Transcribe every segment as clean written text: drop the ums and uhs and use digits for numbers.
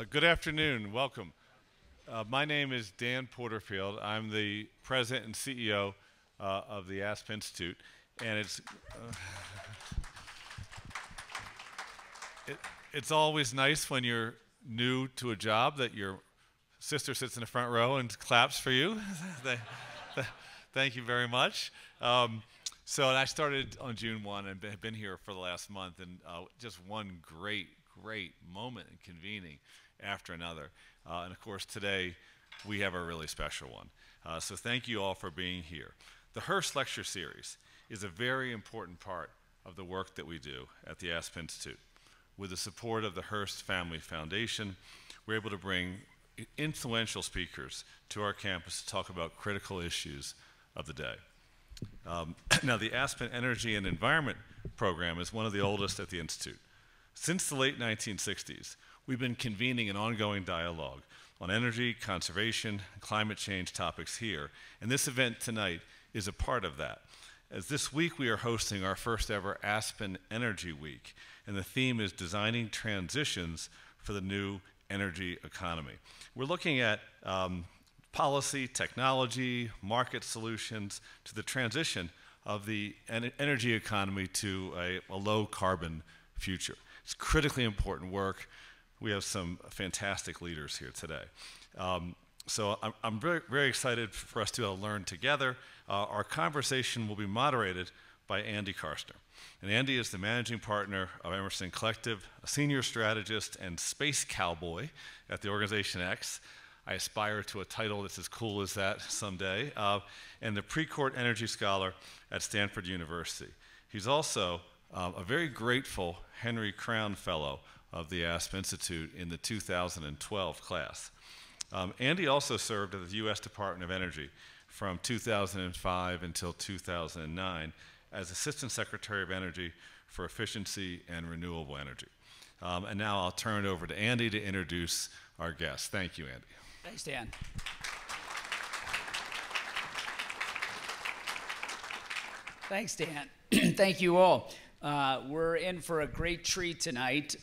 Good afternoon. Welcome. My name is Dan Porterfield. I'm the president and CEO of the Aspen Institute, and it's always nice when you're new to a job that your sister sits in the front row and claps for you. Thank you very much. So I started on June 1 and have been here for the last month, and just one great moment in convening after another. And of course, today we have a really special one. So thank you all for being here. The Hurst Lecture Series is a very important part of the work that we do at the Aspen Institute. With the support of the Hurst Family Foundation, we're able to bring influential speakers to our campus to talk about critical issues of the day. Now, the Aspen Energy and Environment program is one of the oldest at the Institute. Since the late 1960s, we've been convening an ongoing dialogue on energy, conservation, and climate change topics here, and this event tonight is a part of that. As this week we are hosting our first ever Aspen Energy Week, and the theme is designing transitions for the new energy economy. We're looking at policy, technology, market solutions to the transition of the energy economy to a low carbon future. It's critically important work. We have some fantastic leaders here today. So I'm very excited for us to learn together. Our conversation will be moderated by Andy Karsner. And Andy is the managing partner of Emerson Collective, a senior strategist and space cowboy at the Organization X. I aspire to a title that's as cool as that someday, and the Precourt Energy Scholar at Stanford University. He's also a very grateful Henry Crown Fellow of the Aspen Institute in the 2012 class. Andy also served at the U.S. Department of Energy from 2005 until 2009 as Assistant Secretary of Energy for Efficiency and Renewable Energy. And now I'll turn it over to Andy to introduce our guest. Thank you, Andy. Thanks, Dan. Thanks, Dan. Thank you all. We're in for a great treat tonight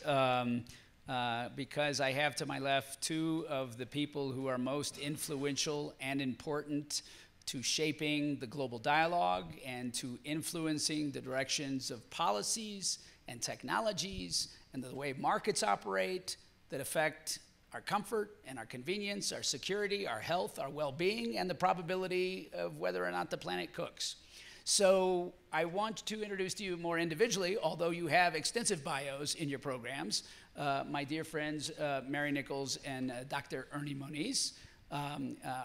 because I have to my left two of the people who are most influential and important to shaping the global dialogue and to influencing the directions of policies and technologies and the way markets operate that affect our comfort and our convenience, our security, our health, our well-being, and the probability of whether or not the planet cooks. So I want to introduce to you more individually, although you have extensive bios in your programs, my dear friends Mary Nichols and Dr. Ernie Moniz.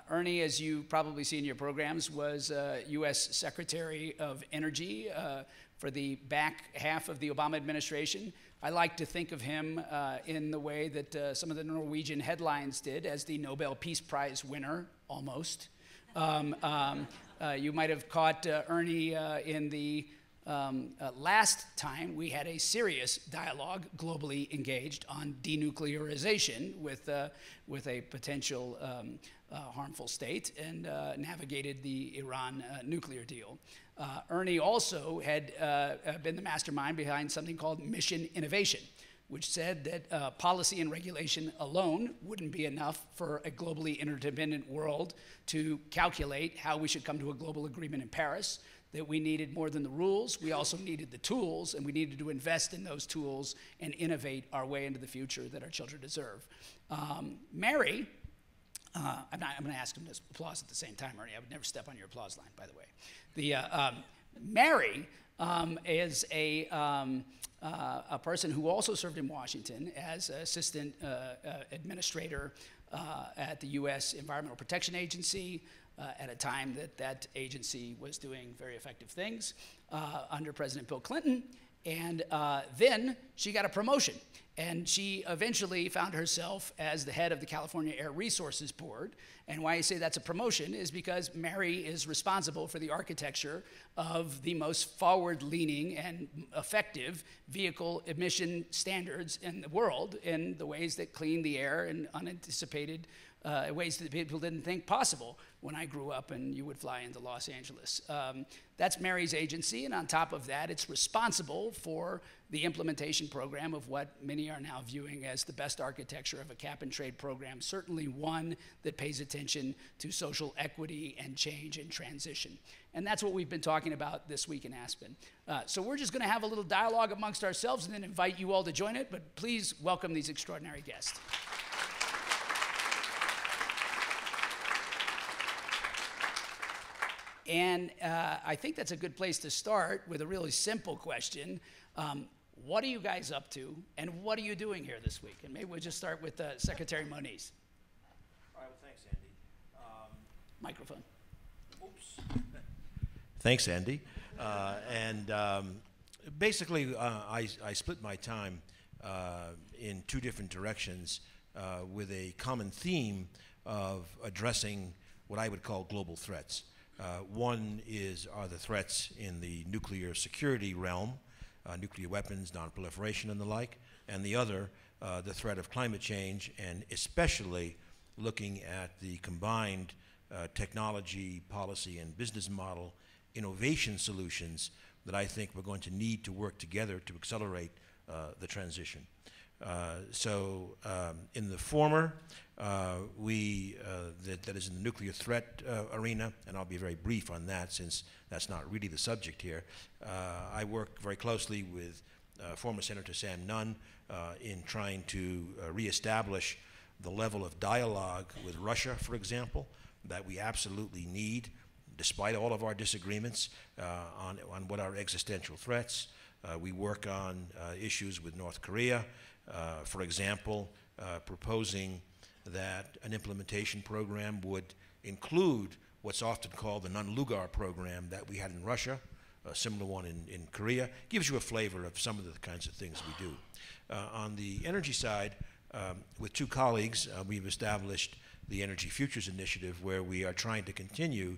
Ernie, as you probably see in your programs, was U.S. Secretary of Energy for the back half of the Obama administration. I like to think of him in the way that some of the Norwegian headlines did, as the Nobel Peace Prize winner, almost. You might have caught Ernie in the last time we had a serious dialogue, globally engaged, on denuclearization with a potential harmful state, and navigated the Iran nuclear deal. Ernie also had been the mastermind behind something called Mission Innovation, which said that policy and regulation alone wouldn't be enough for a globally interdependent world to calculate how we should come to a global agreement in Paris, that we needed more than the rules, we also needed the tools, and we needed to invest in those tools and innovate our way into the future that our children deserve. Mary, I'm going to ask him to applause at the same time, Ernie. I would never step on your applause line, by the way. Mary is a person who also served in Washington as assistant administrator at the U.S. Environmental Protection Agency at a time that that agency was doing very effective things under President Bill Clinton. And then she got a promotion, and she eventually found herself as the head of the California Air Resources Board. And why I say that's a promotion is because Mary is responsible for the architecture of the most forward-leaning and effective vehicle emission standards in the world, in the ways that clean the air in unanticipated ways that people didn't think possible when I grew up and you would fly into Los Angeles. That's Mary's agency, and on top of that, it's responsible for the implementation program of what many are now viewing as the best architecture of a cap-and-trade program, certainly one that pays attention to social equity and change and transition. And that's what we've been talking about this week in Aspen. So we're just going to have a little dialogue amongst ourselves and then invite you all to join it, but please welcome these extraordinary guests. And I think that's a good place to start with a really simple question. What are you guys up to, and what are you doing here this week? And maybe we'll just start with Secretary Moniz. All right, well, thanks, Andy. Microphone. Oops. Thanks, Andy. Basically, I split my time in two different directions with a common theme of addressing what I would call global threats. One are the threats in the nuclear security realm, nuclear weapons, non-proliferation, and the like, and the other, the threat of climate change, and especially looking at the combined technology, policy, and business model innovation solutions that I think we're going to need to work together to accelerate the transition. In the former, that is in the nuclear threat arena, and I'll be very brief on that since that's not really the subject here. I work very closely with former Senator Sam Nunn in trying to reestablish the level of dialogue with Russia, for example, that we absolutely need, despite all of our disagreements on what are existential threats. We work on issues with North Korea, for example, proposing that an implementation program would include what's often called the non-Lugar program that we had in Russia, a similar one in Korea. Gives you a flavor of some of the kinds of things we do. On the energy side, with two colleagues, we've established the Energy Futures Initiative, where we are trying to continue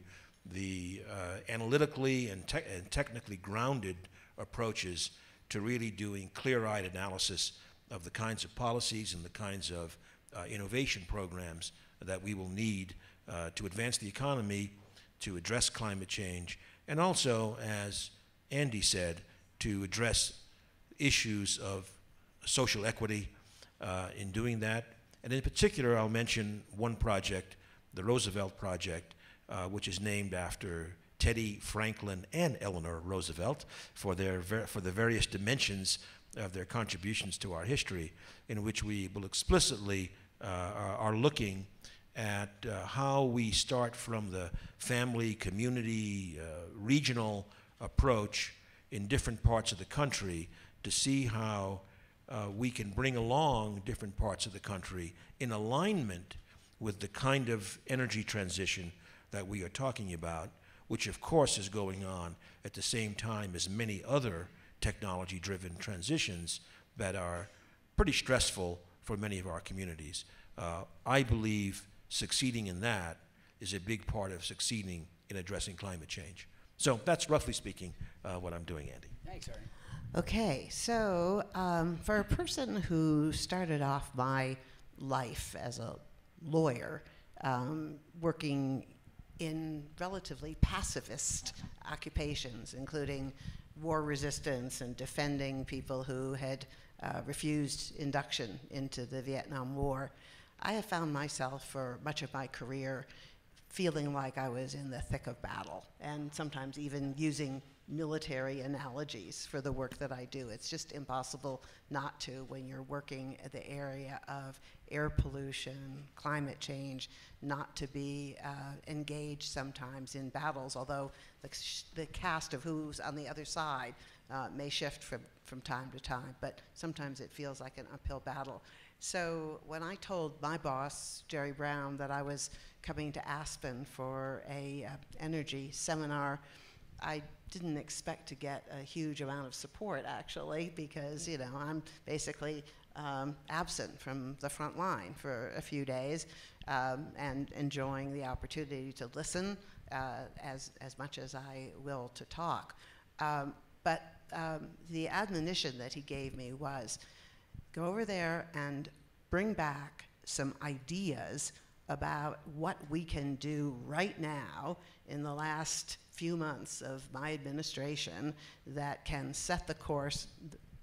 the analytically and technically grounded approaches to really doing clear-eyed analysis of the kinds of policies and the kinds of innovation programs that we will need to advance the economy, to address climate change, and also, as Andy said, to address issues of social equity in doing that. And in particular, I'll mention one project, the Roosevelt Project, which is named after Teddy, Franklin, and Eleanor Roosevelt for the various dimensions of their contributions to our history, in which we will explicitly are looking at how we start from the family, community, regional approach in different parts of the country to see how we can bring along different parts of the country in alignment with the kind of energy transition that we are talking about, which of course is going on at the same time as many other technology-driven transitions that are pretty stressful for many of our communities. I believe succeeding in that is a big part of succeeding in addressing climate change. So that's roughly speaking what I'm doing, Andy. Thanks, Ernie. Okay, so for a person who started off my life as a lawyer, working in relatively pacifist occupations, including war resistance and defending people who had refused induction into the Vietnam War, I have found myself for much of my career feeling like I was in the thick of battle, and sometimes even using military analogies for the work that I do. It's just impossible not to when you're working at the area of air pollution, climate change, not to be engaged sometimes in battles, although the cast of who's on the other side may shift from time to time, but sometimes it feels like an uphill battle. So when I told my boss, Jerry Brown, that I was coming to Aspen for a energy seminar, I didn't expect to get a huge amount of support, actually, because, you know, I'm basically absent from the front line for a few days and enjoying the opportunity to listen as much as I will to talk. But the admonition that he gave me was, go over there and bring back some ideas about what we can do right now in the last few months of my administration that can set the course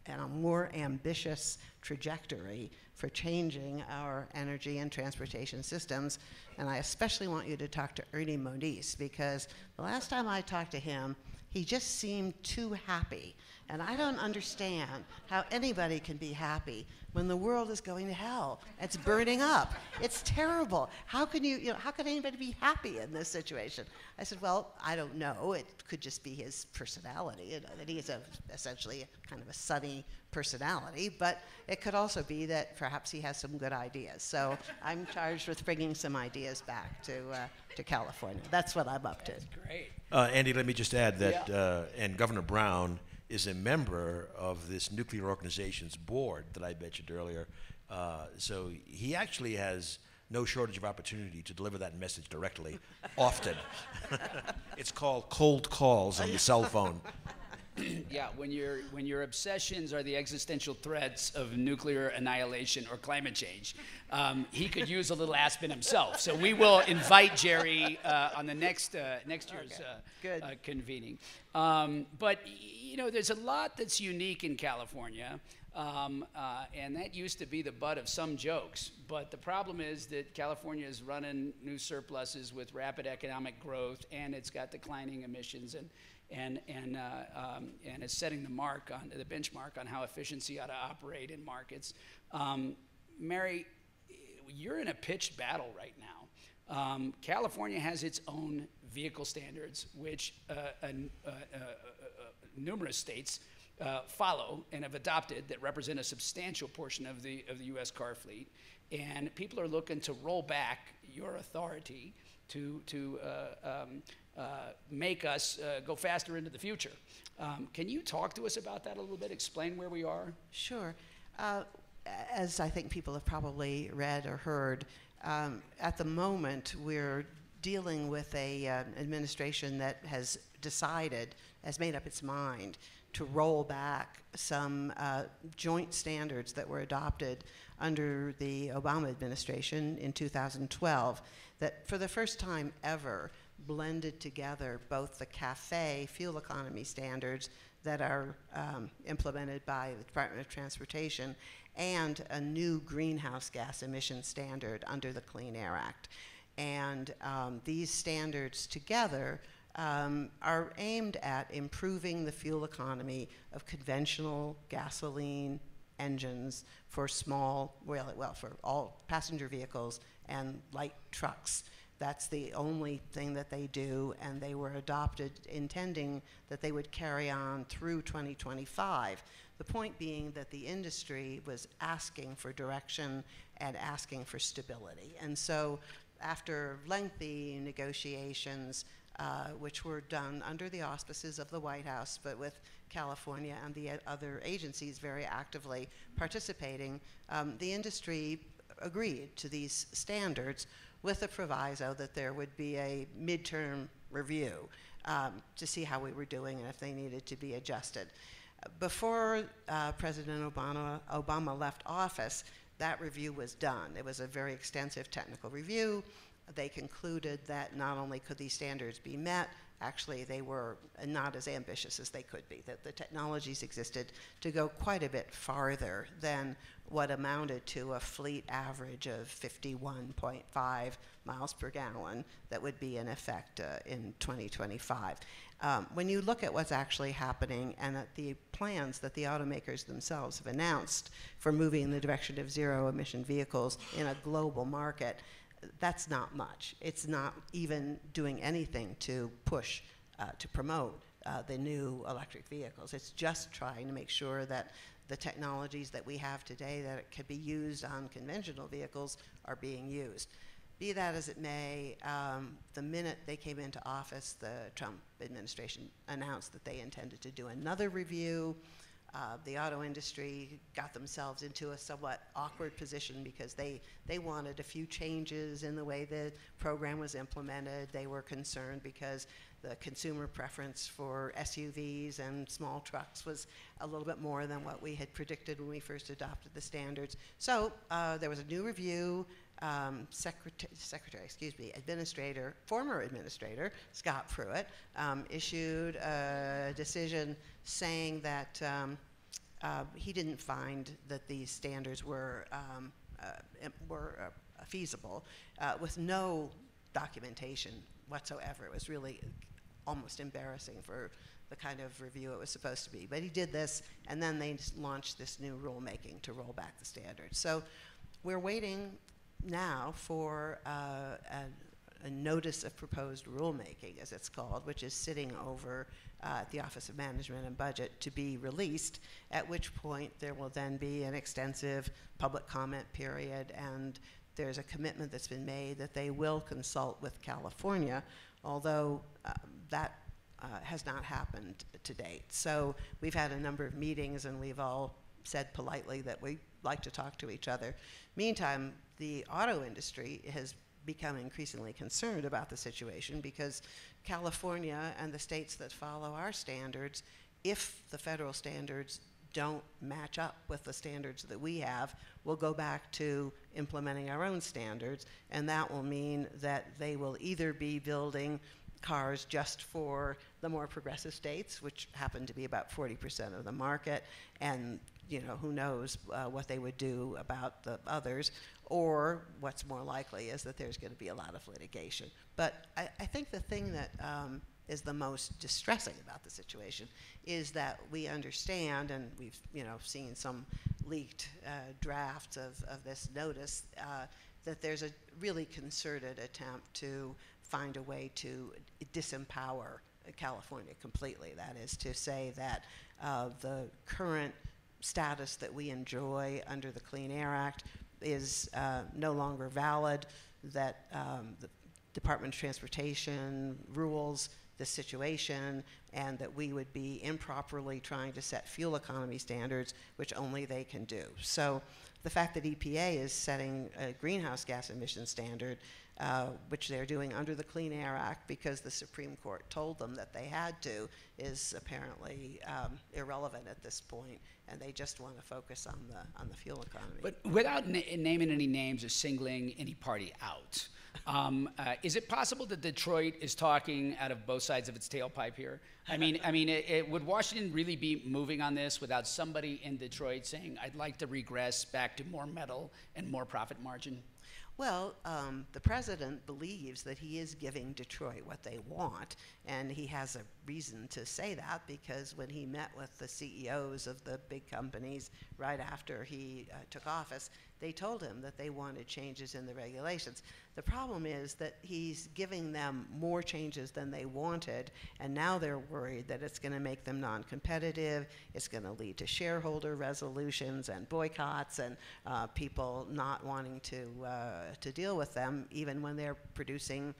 and a more ambitious trajectory for changing our energy and transportation systems. And I especially want you to talk to Ernie Moniz, because the last time I talked to him, he just seemed too happy. And I don't understand how anybody can be happy when the world is going to hell. It's burning up. It's terrible. How can how can anybody be happy in this situation? I said, well, I don't know. It could just be his personality, that he is essentially kind of a sunny personality, but it could also be that perhaps he has some good ideas. So I'm charged with bringing some ideas back to California. That's what I'm up to. That's great. Andy, let me just add that, and Governor Brown is a member of this nuclear organization's board that I mentioned earlier. So he actually has no shortage of opportunity to deliver that message directly, often. It's called cold calls on the cell phone. Yeah, when your obsessions are the existential threats of nuclear annihilation or climate change, he could use a little Aspen himself. So we will invite Jerry on the next year's convening. But there's a lot that's unique in California, and that used to be the butt of some jokes. But the problem is that California is running new surpluses with rapid economic growth, and it's got declining emissions, and it's setting the benchmark on how efficiency ought to operate in markets. Mary, you're in a pitched battle right now. California has its own vehicle standards, which numerous states follow and have adopted, that represent a substantial portion of the U.S. car fleet. And people are looking to roll back your authority to make us go faster into the future. Can you talk to us about that a little bit? Explain where we are? Sure. As I think people have probably read or heard, at the moment we're dealing with a administration that has made up its mind to roll back some joint standards that were adopted under the Obama administration in 2012 that for the first time ever blended together both the CAFE fuel economy standards that are implemented by the Department of Transportation and a new greenhouse gas emission standard under the Clean Air Act. And these standards together are aimed at improving the fuel economy of conventional gasoline engines for for all passenger vehicles and light trucks. That's the only thing that they do, and they were adopted intending that they would carry on through 2025. The point being that the industry was asking for direction and asking for stability. And so after lengthy negotiations, which were done under the auspices of the White House, but with California and the other agencies very actively participating, the industry agreed to these standards with a proviso that there would be a midterm review to see how we were doing and if they needed to be adjusted. Before President Obama left office, that review was done. It was a very extensive technical review. They concluded that not only could these standards be met, actually they were not as ambitious as they could be, that the technologies existed to go quite a bit farther than what amounted to a fleet average of 51.5 miles per gallon that would be in effect in 2025. When you look at what's actually happening and at the plans that the automakers themselves have announced for moving in the direction of zero emission vehicles in a global market, that's not much. It's not even doing anything to push, to promote the new electric vehicles. It's just trying to make sure that the technologies that we have today that can be used on conventional vehicles are being used. Be that as it may, the minute they came into office, the Trump administration announced that they intended to do another review. The auto industry got themselves into a somewhat awkward position because they wanted a few changes in the way the program was implemented. They were concerned because the consumer preference for SUVs and small trucks was a little bit more than what we had predicted when we first adopted the standards. So there was a new review. former administrator, Scott Pruitt, issued a decision saying that he didn't find that these standards were feasible with no documentation whatsoever. It was really almost embarrassing for the kind of review it was supposed to be. But he did this, and then they launched this new rulemaking to roll back the standards. So we're waiting now for a notice of proposed rulemaking, as it's called, which is sitting over at the Office of Management and Budget to be released, at which point there will then be an extensive public comment period, and there's a commitment that's been made that they will consult with California, although that has not happened to date. So we've had a number of meetings, and we've all said politely that we like to talk to each other. Meantime, the auto industry has become increasingly concerned about the situation because California and the states that follow our standards, if the federal standards don't match up with the standards that we have, we'll go back to implementing our own standards, and that will mean that they will either be building cars just for the more progressive states, which happen to be about 40% of the market, and who knows what they would do about the others, or what's more likely is that there's going to be a lot of litigation. But I think the thing that is the most distressing about the situation is that we understand, and we've seen some leaked drafts of this notice, that there's a really concerted attempt to find a way to disempower California completely. That is to say that the current status that we enjoy under the Clean Air Act is no longer valid, that the Department of Transportation rules the situation, and that we would be improperly trying to set fuel economy standards, which only they can do. So the fact that EPA is setting a greenhouse gas emission standard, which they're doing under the Clean Air Act because the Supreme Court told them that they had to, is apparently irrelevant at this point, and they just want to focus on the fuel economy. But without naming any names or singling any party out, is it possible that Detroit is talking out of both sides of its tailpipe here? I mean, would Washington really be moving on this without somebody in Detroit saying, "I'd like to regress back to more metal and more profit margin"? Well, the president believes that he is giving Detroit what they want, and he has a reason to say that because when he met with the CEOs of the big companies right after he took office, they told him that they wanted changes in the regulations. The problem is that he's giving them more changes than they wanted, and now they're worried that it's going to make them non-competitive, it's going to lead to shareholder resolutions and boycotts, and people not wanting to deal with them even when they're producing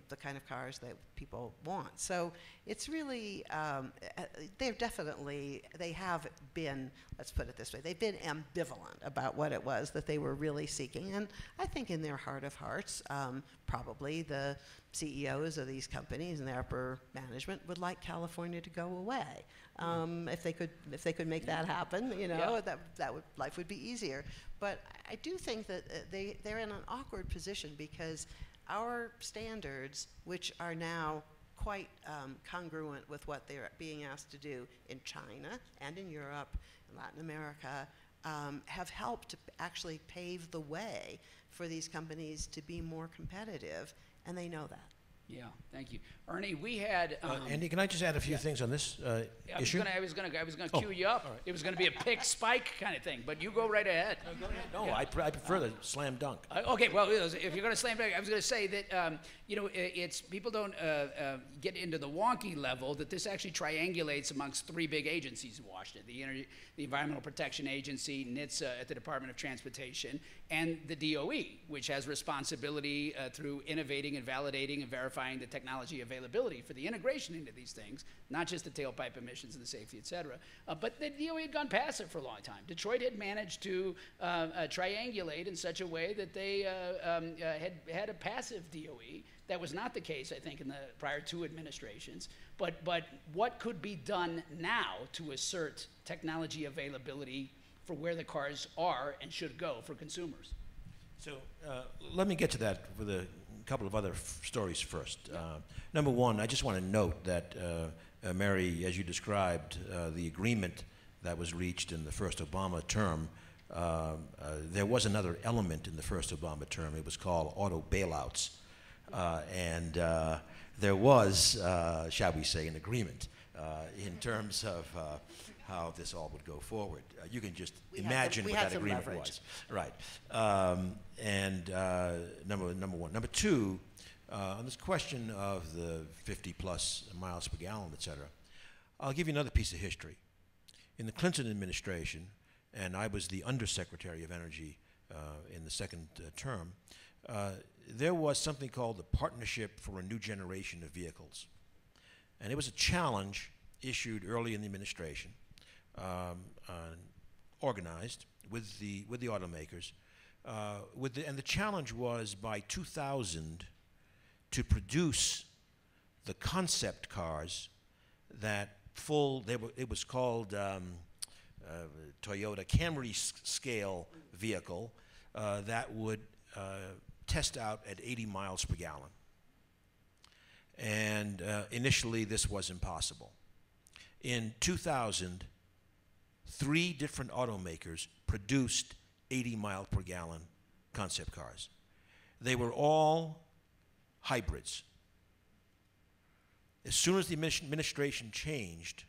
the kind of cars that people want. So it's really, they have been, let's put it this way, they've been ambivalent about what it was that they were really seeking. And I think in their heart of hearts, probably the CEOs of these companies and their upper management would like California to go away. If they could make that happen, life would be easier. But I do think that they're in an awkward position because our standards, which are now quite congruent with what they're being asked to do in China and in Europe and Latin America, have helped to actually pave the way for these companies to be more competitive, and they know that. Yeah, thank you, Ernie. We had Andy, can I just add a few things on this issue? I was gonna cue you up. Right. It was gonna be a pick spike kind of thing, but you go right ahead. No, I prefer the slam dunk. Okay, well, if you're gonna slam dunk, I was gonna say that it's people don't get into the wonky level that this actually triangulates amongst three big agencies in Washington: the Environmental Protection Agency, NHTSA at the Department of Transportation, and the DOE, which has responsibility through innovating and validating and verifying the technology availability for the integration into these things, not just the tailpipe emissions and the safety, et cetera. But the DOE had gone passive for a long time. Detroit had managed to triangulate in such a way that they had a passive DOE. That was not the case, I think, in the prior two administrations. But what could be done now to assert technology availability for where the cars are and should go for consumers? So let me get to that with a couple of other stories first. Number one, I just want to note that, Mary, as you described, the agreement that was reached in the first Obama term, there was another element in the first Obama term. It was called auto bailouts. And there was, shall we say, an agreement in terms of how this all would go forward. You can just imagine what that agreement was. Right. Number one. Number two, on this question of the 50 plus miles per gallon, et cetera, I'll give you another piece of history. In the Clinton administration, and I was the Undersecretary of Energy in the second term, there was something called the Partnership for a New Generation of Vehicles. And it was a challenge issued early in the administration, organized with the automakers. And the challenge was by 2000 to produce the concept cars that it was called Toyota Camry scale vehicle that would test out at 80 miles per gallon. And initially this was impossible. In 2000, 3 different automakers produced 80 mile per gallon concept cars. They were all hybrids. As soon as the administration changed,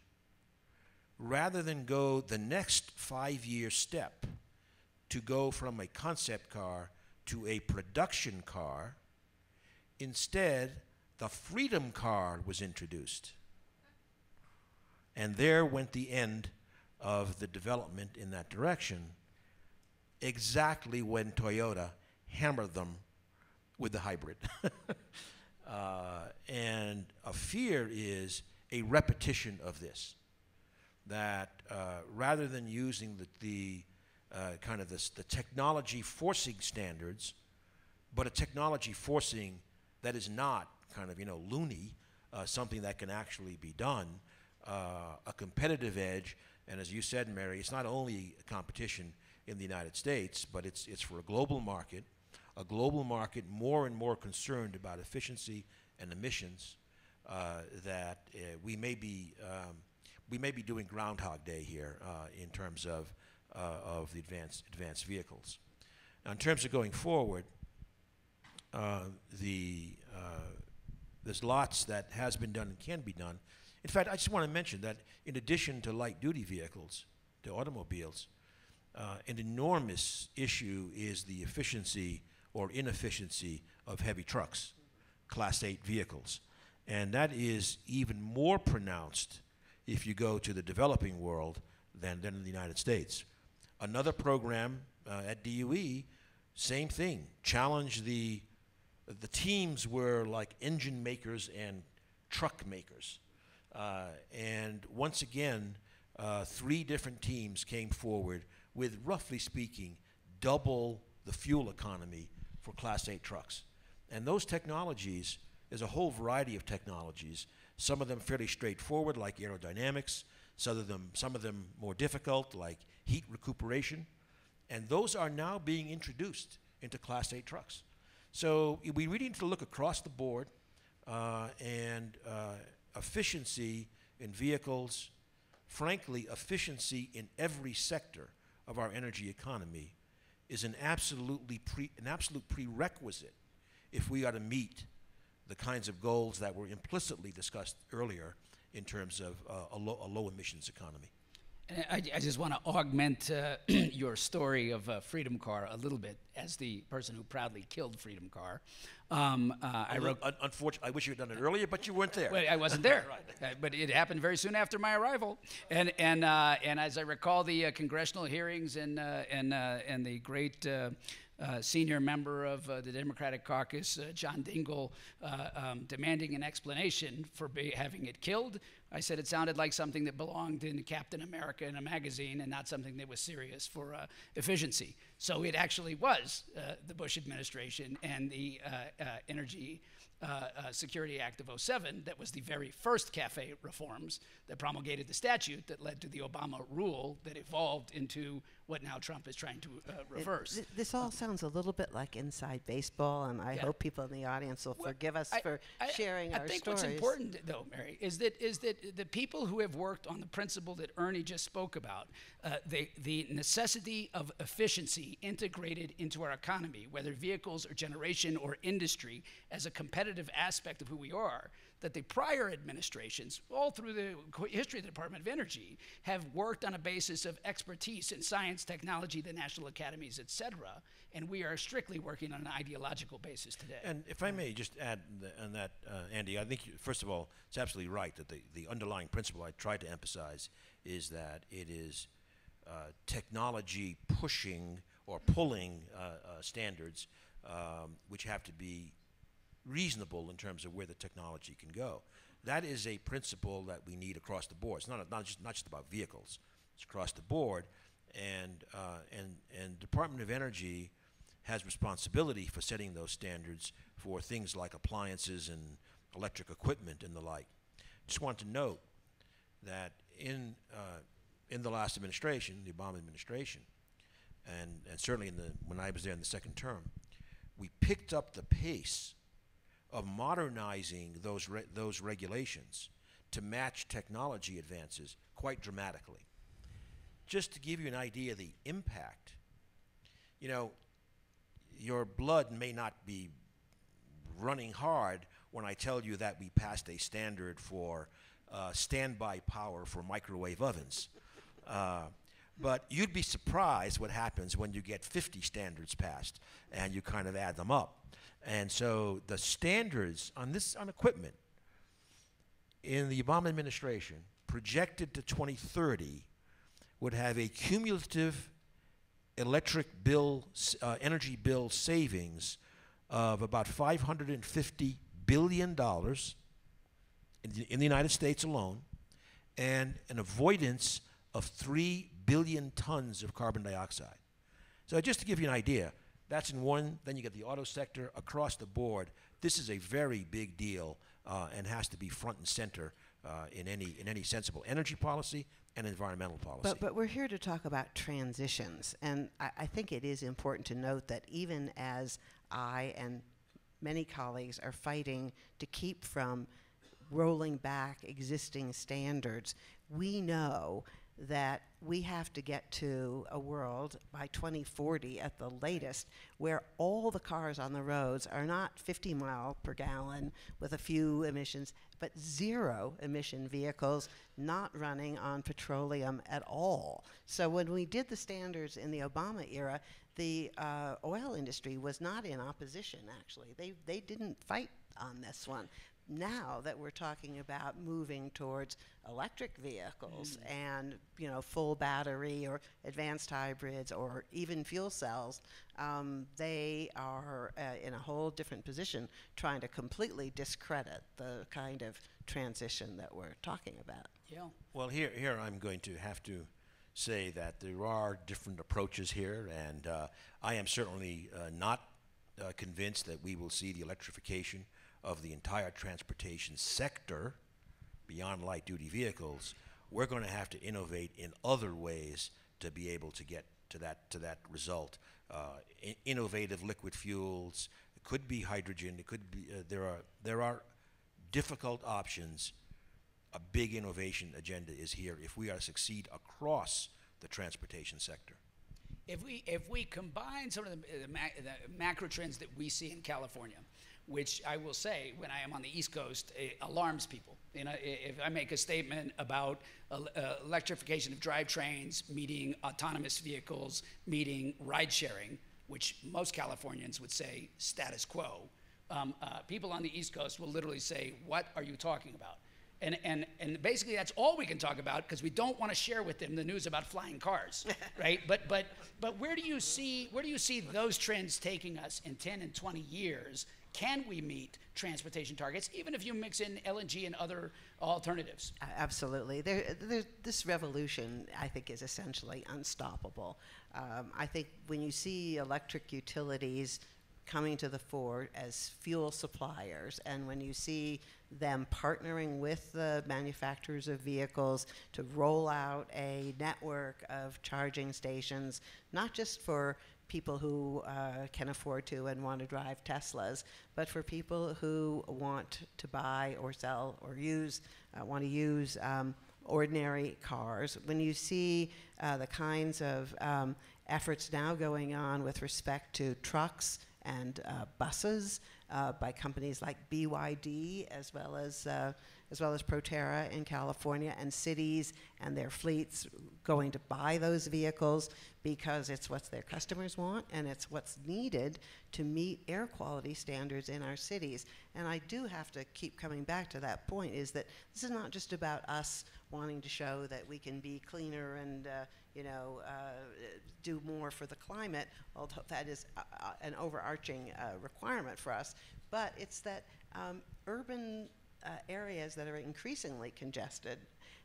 rather than go the next 5-year step to go from a concept car to a production car, instead the Freedom car was introduced. And there went the end of the development in that direction, exactly when Toyota hammered them with the hybrid. And a fear is a repetition of this, that rather than using the technology forcing standards, but a technology forcing that is not loony, something that can actually be done, a competitive edge. And as you said, Mary, it's not only a competition in the United States, but it's for a global market more and more concerned about efficiency and emissions, that we may be doing Groundhog Day here in terms of the advanced vehicles. Now, in terms of going forward, there's lots that has been done and can be done. In fact, I just want to mention that in addition to light-duty vehicles, to automobiles, an enormous issue is the efficiency or inefficiency of heavy trucks, Class 8 vehicles. And that is even more pronounced if you go to the developing world than in the United States. Another program at DOE, same thing, challenged the teams were like engine makers and truck makers. And once again, 3 different teams came forward with, roughly speaking, double the fuel economy for Class 8 trucks. And those technologies, there's a whole variety of technologies, some of them fairly straightforward, like aerodynamics, some of them more difficult, like heat recuperation, and those are now being introduced into Class 8 trucks. So we really need to look across the board, and efficiency in vehicles, frankly, efficiency in every sector of our energy economy is an absolute prerequisite if we are to meet the kinds of goals that were implicitly discussed earlier in terms of a low emissions economy. And I just want to augment your story of Freedom Car a little bit, as the person who proudly killed Freedom Car. Unfortunately, I wish you had done it earlier, but you weren't there. Well, I wasn't there, right. But it happened very soon after my arrival. And as I recall the congressional hearings and the great senior member of the Democratic caucus, John Dingell, demanding an explanation for having it killed, I said it sounded like something that belonged in Captain America in a magazine and not something that was serious for efficiency. So it actually was the Bush administration and the Energy Security Act of '07 that was the very first CAFE reforms that promulgated the statute that led to the Obama rule that evolved into what now Trump is trying to reverse. This all sounds a little bit like inside baseball, and I hope people in the audience will forgive us for sharing our stories. I think what's important, though, Mary, is that the people who have worked on the principle that Ernie just spoke about, the necessity of efficiency integrated into our economy, whether vehicles or generation or industry, as a competitive aspect of who we are, that the prior administrations, all through the history of the Department of Energy, have worked on a basis of expertise in science, technology, the national academies, et cetera, and we are strictly working on an ideological basis today. And if I may just add on that, Andy, I think, first of all, it's absolutely right that the underlying principle I tried to emphasize is that it is technology pushing or pulling standards which have to be reasonable in terms of where the technology can go. That is a principle that we need across the board. It's not just about vehicles. It's across the board, and Department of Energy has responsibility for setting those standards for things like appliances and electric equipment and the like. Just want to note that in the last administration, the Obama administration, and certainly when I was there in the second term, we picked up the pace of modernizing those regulations to match technology advances quite dramatically. Just to give you an idea of the impact, you know, your blood may not be running hard when I tell you that we passed a standard for standby power for microwave ovens. But you'd be surprised what happens when you get 50 standards passed and you kind of add them up. And so the standards on equipment in the Obama administration projected to 2030 would have a cumulative electric bill, energy bill savings of about $550 billion in the United States alone, and an avoidance of 3 billion tons of carbon dioxide. So just to give you an idea, that's in one. Then you get the auto sector across the board. This is a very big deal and has to be front and center in any sensible energy policy and environmental policy. But we're here to talk about transitions, and I think it is important to note that even as I and many colleagues are fighting to keep from rolling back existing standards, we know that we have to get to a world by 2040 at the latest where all the cars on the roads are not 50 miles per gallon with a few emissions, but zero emission vehicles not running on petroleum at all. So when we did the standards in the Obama era, the oil industry was not in opposition, actually. They didn't fight on this one. Now that we're talking about moving towards electric vehicles and, you know, full battery or advanced hybrids or even fuel cells, they are in a whole different position trying to completely discredit the kind of transition that we're talking about. Yeah. Well, here I'm going to have to say that there are different approaches here, and I am certainly not convinced that we will see the electrification of the entire transportation sector beyond light-duty vehicles. We're going to have to innovate in other ways to be able to get to that result. Innovative liquid fuels. It could be hydrogen. It could be there are difficult options. A big innovation agenda is here if we are to succeed across the transportation sector. If we combine some of the macro trends that we see in California, which I will say, when I am on the East Coast, alarms people. You know, if I make a statement about electrification of drivetrains, meeting autonomous vehicles, meeting ride sharing, which most Californians would say status quo, people on the East Coast will literally say, "What are you talking about?" And basically that's all we can talk about because we don't want to share with them the news about flying cars, right? But where do you see those trends taking us in 10 and 20 years Can we meet transportation targets, even if you mix in LNG and other alternatives? Absolutely. This revolution, I think, is essentially unstoppable. I think when you see electric utilities coming to the fore as fuel suppliers, and when you see them partnering with the manufacturers of vehicles to roll out a network of charging stations, not just for people who can afford to and want to drive Teslas, but for people who want to buy or sell or want to use ordinary cars. When you see the kinds of efforts now going on with respect to trucks and buses by companies like BYD, as well as Proterra in California, and cities and their fleets going to buy those vehicles because it's what their customers want and it's what's needed to meet air quality standards in our cities. And I do have to keep coming back to that point, is that this is not just about us wanting to show that we can be cleaner and do more for the climate, although that is an overarching requirement for us, but it's that urban areas that are increasingly congested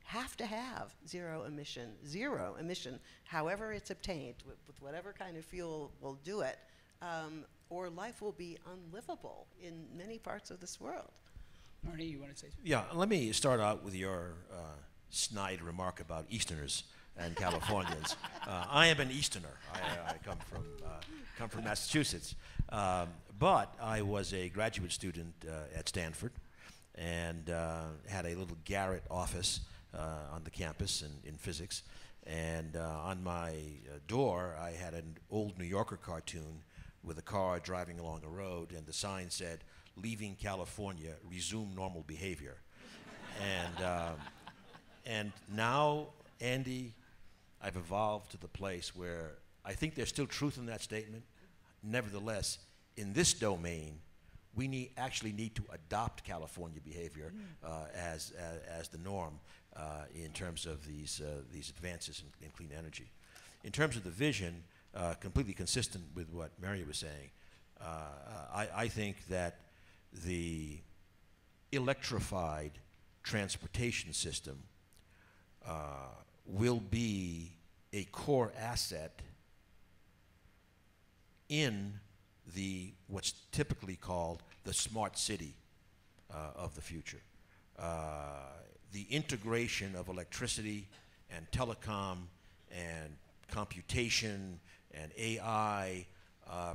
have to have zero emission, however it's obtained, with whatever kind of fuel will do it, or life will be unlivable in many parts of this world. Ernie, you want to say something? Yeah, let me start out with your snide remark about Easterners and Californians. I am an Easterner. I come from Massachusetts, but I was a graduate student at Stanford, and had a little garret office on the campus in physics. And on my door, I had an old New Yorker cartoon with a car driving along a road, and the sign said, "Leaving California, resume normal behavior." And now, Andy, I've evolved to the place where I think there's still truth in that statement. Nevertheless, in this domain, we actually need to adopt California behavior as the norm in terms of these advances in clean energy. In terms of the vision, completely consistent with what Mary was saying, I think that the electrified transportation system will be a core asset in what's typically called the smart city of the future. The integration of electricity and telecom and computation and AI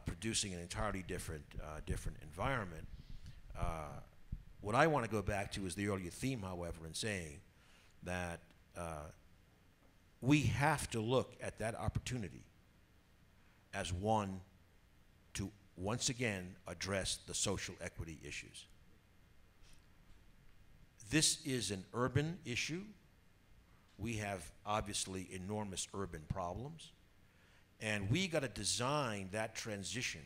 producing an entirely different environment. What I want to go back to is the earlier theme, however, in saying that we have to look at that opportunity as one to once again address the social equity issues. This is an urban issue. We have obviously enormous urban problems, and we got to design that transition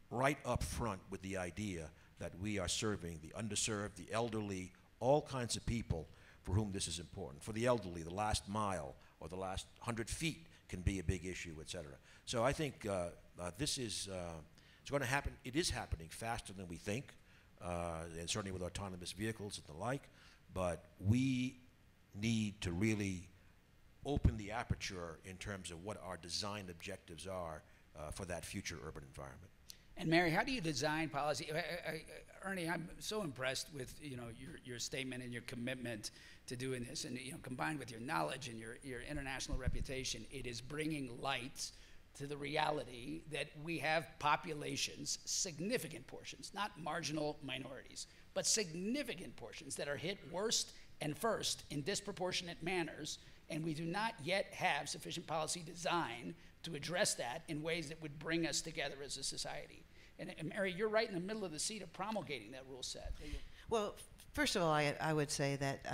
right up front with the idea that we are serving the underserved, the elderly, all kinds of people for whom this is important. For the elderly, the last mile or the last 100 feet can be a big issue, et cetera. So I think this is it's going to happen. It is happening faster than we think, and certainly with autonomous vehicles and the like, but we need to really open the aperture in terms of what our design objectives are for that future urban environment. And Mary, how do you design policy? Ernie, I'm so impressed with your statement and your commitment to doing this, and combined with your knowledge and your international reputation, it is bringing light to the reality that we have populations, significant portions, not marginal minorities, but significant portions that are hit worst and first in disproportionate manners, and we do not yet have sufficient policy design to address that in ways that would bring us together as a society. And Mary, you're right in the middle of the seat of promulgating that rule set. Well, first of all, I would say that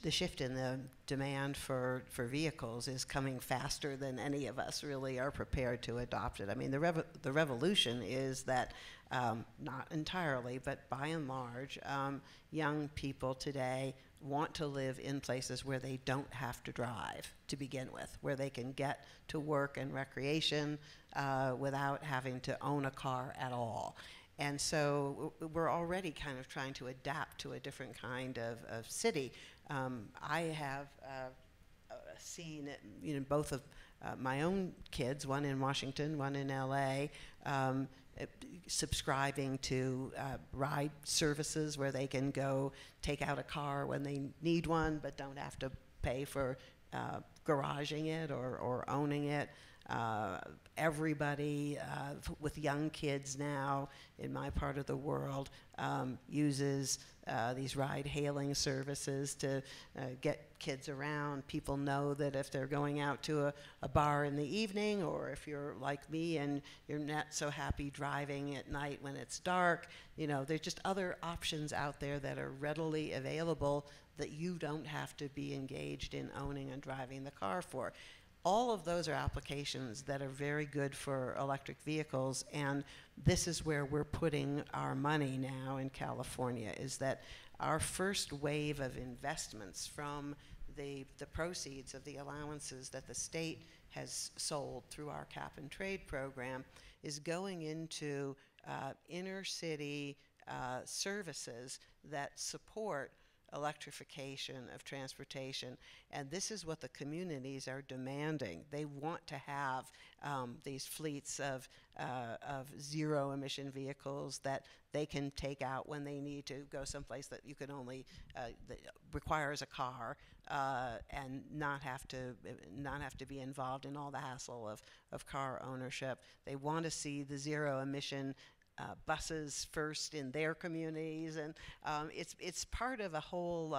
the shift in the demand for vehicles is coming faster than any of us really are prepared to adopt it. I mean, the revolution is that, not entirely, but by and large, young people today want to live in places where they don't have to drive to begin with, where they can get to work and recreation without having to own a car at all. And so we're already kind of trying to adapt to a different kind of city. I have seen it, both of my own kids, one in Washington, one in LA, subscribing to ride services where they can go take out a car when they need one, but don't have to pay for garaging it or owning it. Everybody with young kids now in my part of the world uses these ride-hailing services to get kids around. People know that if they're going out to a bar in the evening, or if you're like me and you're not so happy driving at night when it's dark, there's just other options out there that are readily available that you don't have to be engaged in owning and driving the car for. All of those are applications that are very good for electric vehicles, and this is where we're putting our money now in California, is that our first wave of investments from the proceeds of the allowances that the state has sold through our cap and trade program is going into inner city services that support electrification of transportation, and this is what the communities are demanding. They want to have these fleets of zero-emission vehicles that they can take out when they need to go someplace that you can only that requires a car, and not have to be involved in all the hassle of car ownership. They want to see the zero-emission buses first in their communities, and it's part of a whole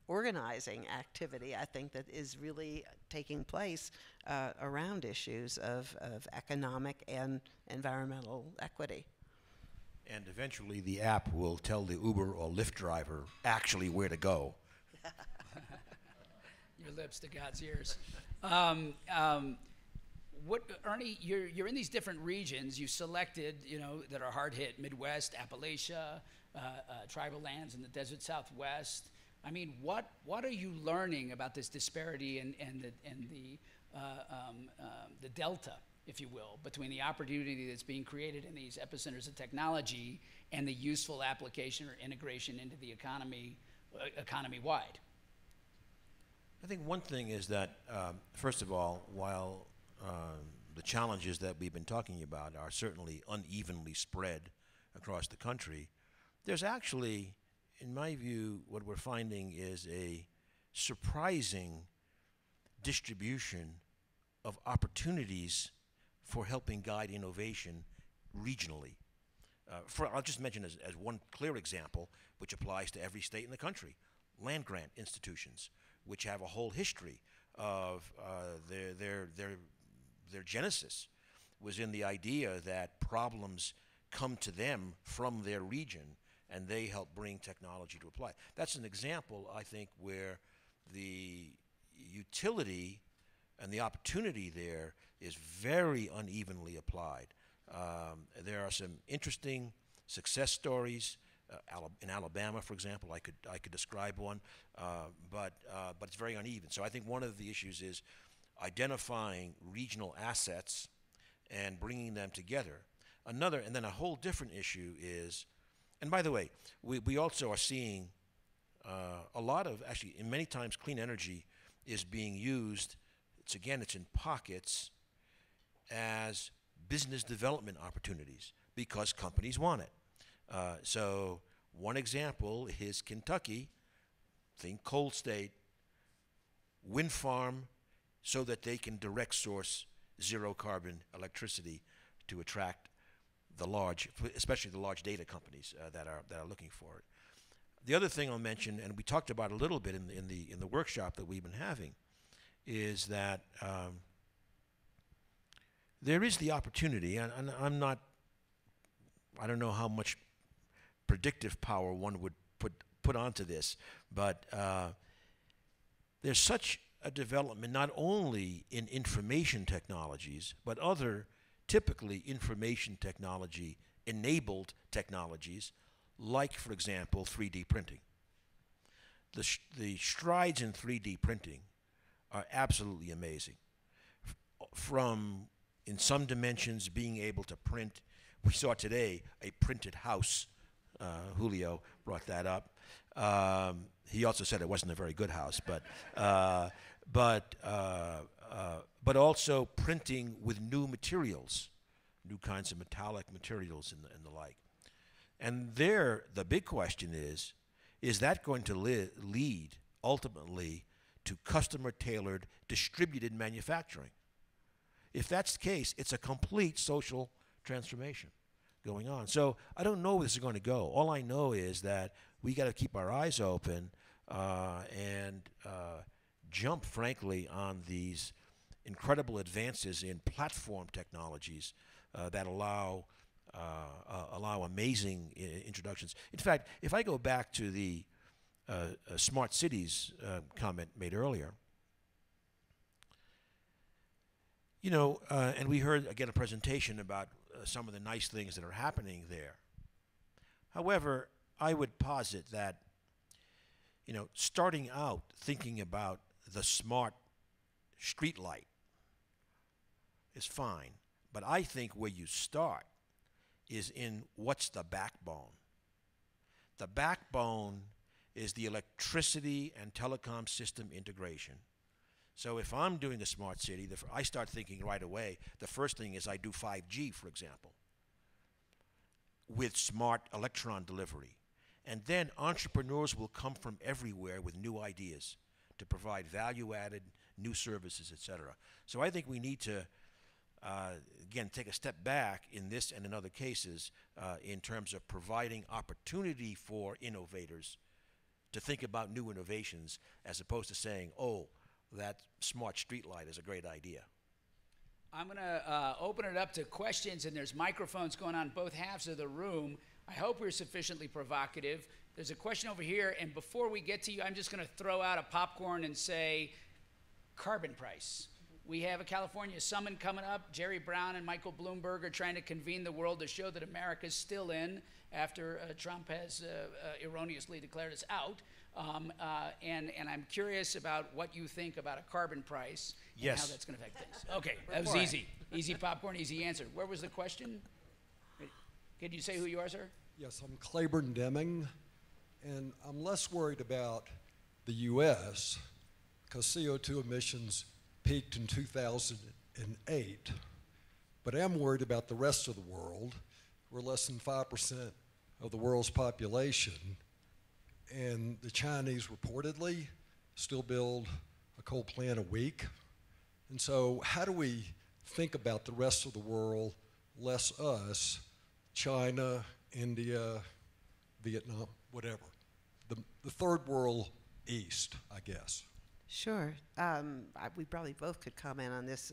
organizing activity, I think, that is really taking place around issues of economic and environmental equity. And eventually the app will tell the Uber or Lyft driver actually where to go. Your lips to God's ears. Ernie, you're in these different regions. You selected, that are hard hit: Midwest, Appalachia, tribal lands in the desert Southwest. I mean, what are you learning about this disparity and the delta, if you will, between the opportunity that's being created in these epicenters of technology and the useful application or integration into the economy-wide? I think one thing is that, first of all, while the challenges that we've been talking about are certainly unevenly spread across the country, there's actually, in my view, what we're finding is a surprising distribution of opportunities for helping guide innovation regionally. I'll just mention as one clear example, which applies to every state in the country: land grant institutions, which have a whole history of their genesis was in the idea that problems come to them from their region, and they help bring technology to apply. That's an example, I think, where the utility and the opportunity there is very unevenly applied. There are some interesting success stories. In Alabama, for example, I could describe one, but it's very uneven. So I think one of the issues is identifying regional assets and bringing them together. Another, and then a whole different issue is, and by the way, we also are seeing a lot of, actually, in many times, clean energy is being used, it's in pockets, as business development opportunities because companies want it. So one example is Kentucky, think coal state, wind farm, so that they can direct source zero carbon electricity to attract the large, especially the large data companies that are looking for it. The other thing I'll mention, and we talked about a little bit in the workshop that we've been having, is that there is the opportunity, and I don't know how much predictive power one would put onto this, but there's such a development not only in information technologies, but other typically information technology enabled technologies, like, for example, 3D printing. The strides in 3D printing are absolutely amazing. From, in some dimensions, being able to print we saw today a printed house. Julio brought that up. He also said it wasn't a very good house, but also printing with new materials, new kinds of metallic materials and the like. And there, the big question is that going to lead ultimately to customer-tailored, distributed manufacturing? If that's the case, it's a complete social transformation going on. So I don't know where this is going to go. All I know is that we got to keep our eyes open and jump, frankly, on these incredible advances in platform technologies that allow amazing introductions. In fact, if I go back to the smart cities comment made earlier, and we heard again a presentation about some of the nice things that are happening there. However, I would posit that, starting out thinking about the smart street light is fine, but I think where you start is in what's the backbone. The backbone is the electricity and telecom system integration. So if I'm doing a smart city, I start thinking right away, the first thing is I do 5G, for example, with smart electron delivery. And then entrepreneurs will come from everywhere with new ideas to provide value-added, new services, et cetera. So I think we need to, again, take a step back in this and in other cases in terms of providing opportunity for innovators to think about new innovations as opposed to saying, oh, that smart street light is a great idea. I'm going to open it up to questions, and there's microphones going on both halves of the room. I hope we're sufficiently provocative. There's a question over here, and before we get to you, I'm just going to throw out a popcorn and say carbon price. We have a California summit coming up. Jerry Brown and Michael Bloomberg are trying to convene the world to show that America's still in after Trump has erroneously declared us out. And I'm curious about what you think about a carbon price and how that's going to affect things. Okay, that was easy. Easy popcorn, easy answer. Where was the question? Could you say who you are, sir? Yes, I'm Claiborne Deming, and I'm less worried about the U.S. because CO2 emissions peaked in 2008, but I'm worried about the rest of the world. We're less than 5% of the world's population, and the Chinese reportedly still build a coal plant a week. And so how do we think about the rest of the world, less us, China, India, Vietnam, whatever, the third world east, I guess? Sure. We probably both could comment on this,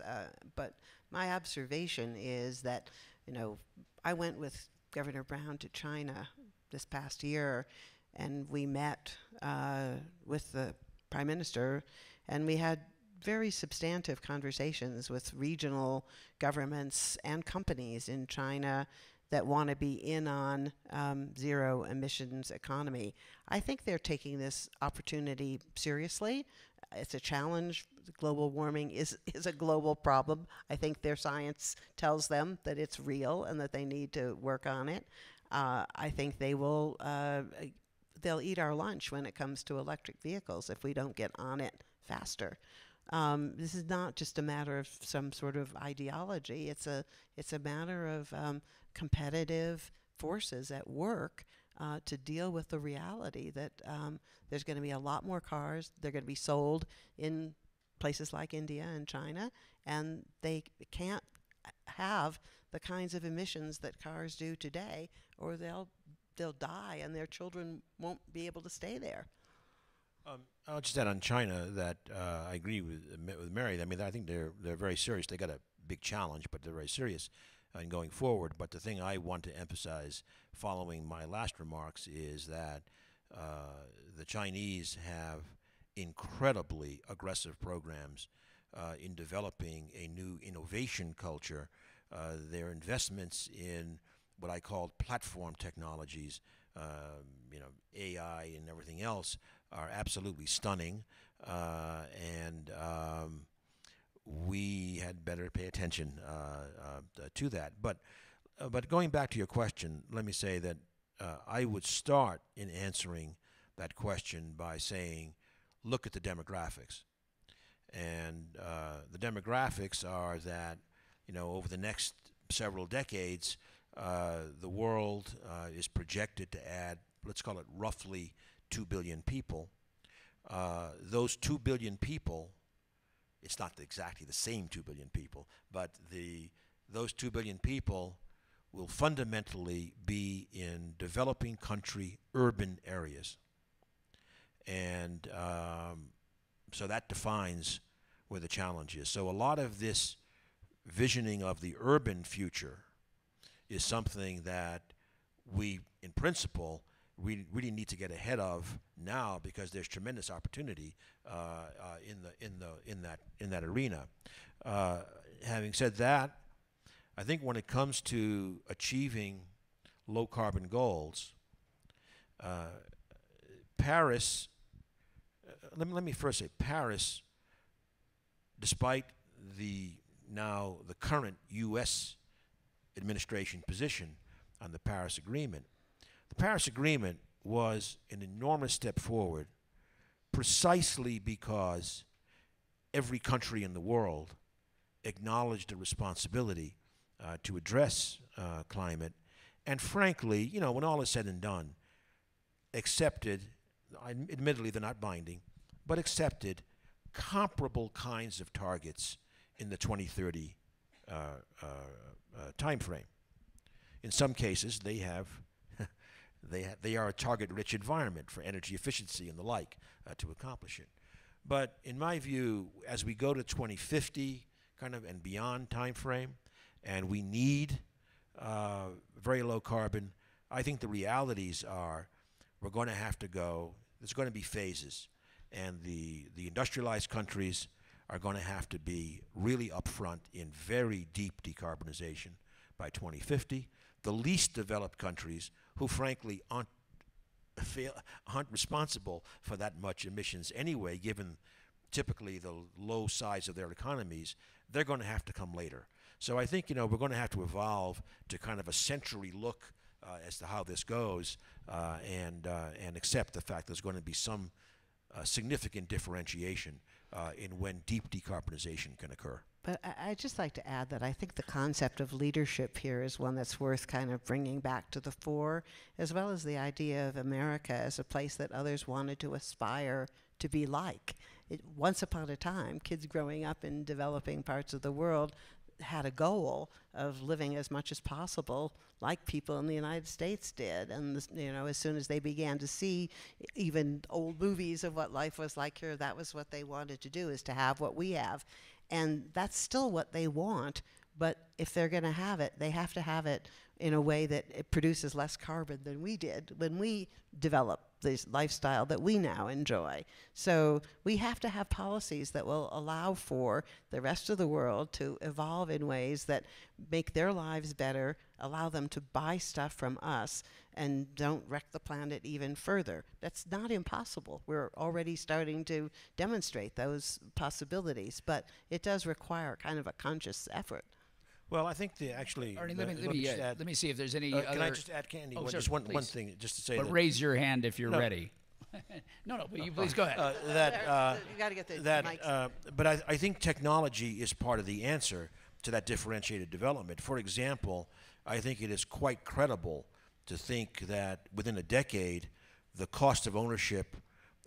but my observation is that, I went with Governor Brown to China this past year, and we met with the Prime Minister, and we had very substantive conversations with regional governments and companies in China that want to be in on zero emissions economy. I think they're taking this opportunity seriously. It's a challenge. Global warming is a global problem. I think their science tells them that it's real and that they need to work on it. I think they will, they'll eat our lunch when it comes to electric vehicles if we don't get on it faster. This is not just a matter of some sort of ideology. It's a matter of competitive forces at work to deal with the reality that there's going to be a lot more cars. They're going to be sold in places like India and China, and they can't have the kinds of emissions that cars do today, or they'll die and their children won't be able to stay there. I'll just add on China that I agree with Mary. I mean, I think they're very serious. They got a big challenge, but they're very serious in going forward. But the thing I want to emphasize following my last remarks is that the Chinese have incredibly aggressive programs in developing a new innovation culture. Their investments in what I call platform technologies, AI and everything else, are absolutely stunning, and we had better pay attention to that. But but going back to your question, let me say that I would start in answering that question by saying, look at the demographics. And the demographics are that, over the next several decades, the world is projected to add, let's call it roughly 2 billion people. Those 2 billion people, it's not exactly the same 2 billion people, but those 2 billion people will fundamentally be in developing country urban areas. And so that defines where the challenge is. So a lot of this visioning of the urban future is something that we, in principle, we really need to get ahead of now, because there's tremendous opportunity in that arena. Having said that, I think when it comes to achieving low carbon goals, Paris. Let me first say, Paris, despite the current U.S. administration position on the Paris Agreement, the Paris Agreement was an enormous step forward, precisely because every country in the world acknowledged a responsibility to address climate, and frankly, when all is said and done, accepted, admittedly they're not binding, but accepted comparable kinds of targets in the 2030 time frame. In some cases, they are a target-rich environment for energy efficiency and the like to accomplish it. But in my view, as we go to 2050 and beyond time frame, and we need very low carbon, I think the realities are we're going to have to go, there's going to be phases, and the industrialized countries are going to have to be really upfront in very deep decarbonization by 2050. The least developed countries, who frankly aren't responsible for that much emissions anyway, given typically the low size of their economies, they're going to have to come later. So I think we're going to have to evolve to kind of a century look as to how this goes, and accept the fact there's going to be some significant differentiation in when deep decarbonization can occur. But I'd just like to add that I think the concept of leadership here is one that's worth kind of bringing back to the fore, as well as the idea of America as a place that others wanted to aspire to be like. Once upon a time, kids growing up in developing parts of the world had a goal of living as much as possible like people in the United States did. And as soon as they began to see even old movies of what life was like here, that was what they wanted to do, is to have what we have. And that's still what they want, but if they're going to have it, they have to have it in a way that it produces less carbon than we did when we developed this lifestyle that we now enjoy. So we have to have policies that will allow for the rest of the world to evolve in ways that make their lives better, allow them to buy stuff from us, and don't wreck the planet even further. That's not impossible. We're already starting to demonstrate those possibilities, but it does require kind of a conscious effort. Well, I think actually. Ernie, let me see if there's any other. Can I just add, Candy? Oh, just one thing, just to say. But raise your hand if you're ready. No, but you please go ahead. You got to get the mic. But I think technology is part of the answer to that differentiated development. For example, I think it is quite credible to think that within a decade, the cost of ownership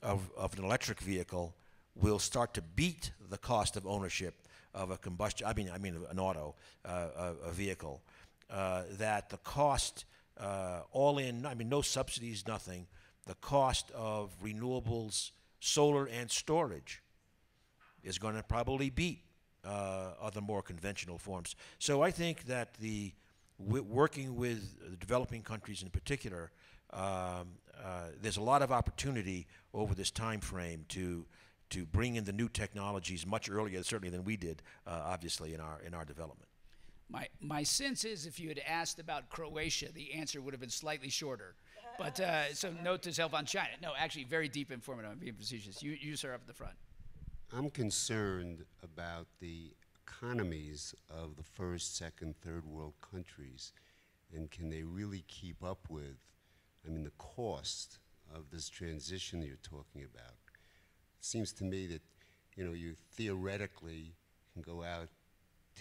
of an electric vehicle will start to beat the cost of ownership of a combustion, I mean an auto, a vehicle. That the cost, all in, no subsidies, nothing, the cost of renewables, solar and storage is going to probably beat other more conventional forms. So I think that working with the developing countries in particular, there's a lot of opportunity over this time frame to bring in the new technologies much earlier, certainly than we did, obviously, in our development. My sense is if you had asked about Croatia, the answer would have been slightly shorter. But so note to self on China. No, actually, very deep, informative. I'm being facetious. You sir, up at the front. I'm concerned about the economies of the first, second, third world countries And can they really keep up with, I mean, the cost of this transition that you're talking about? It seems to me that, you know, you theoretically can go out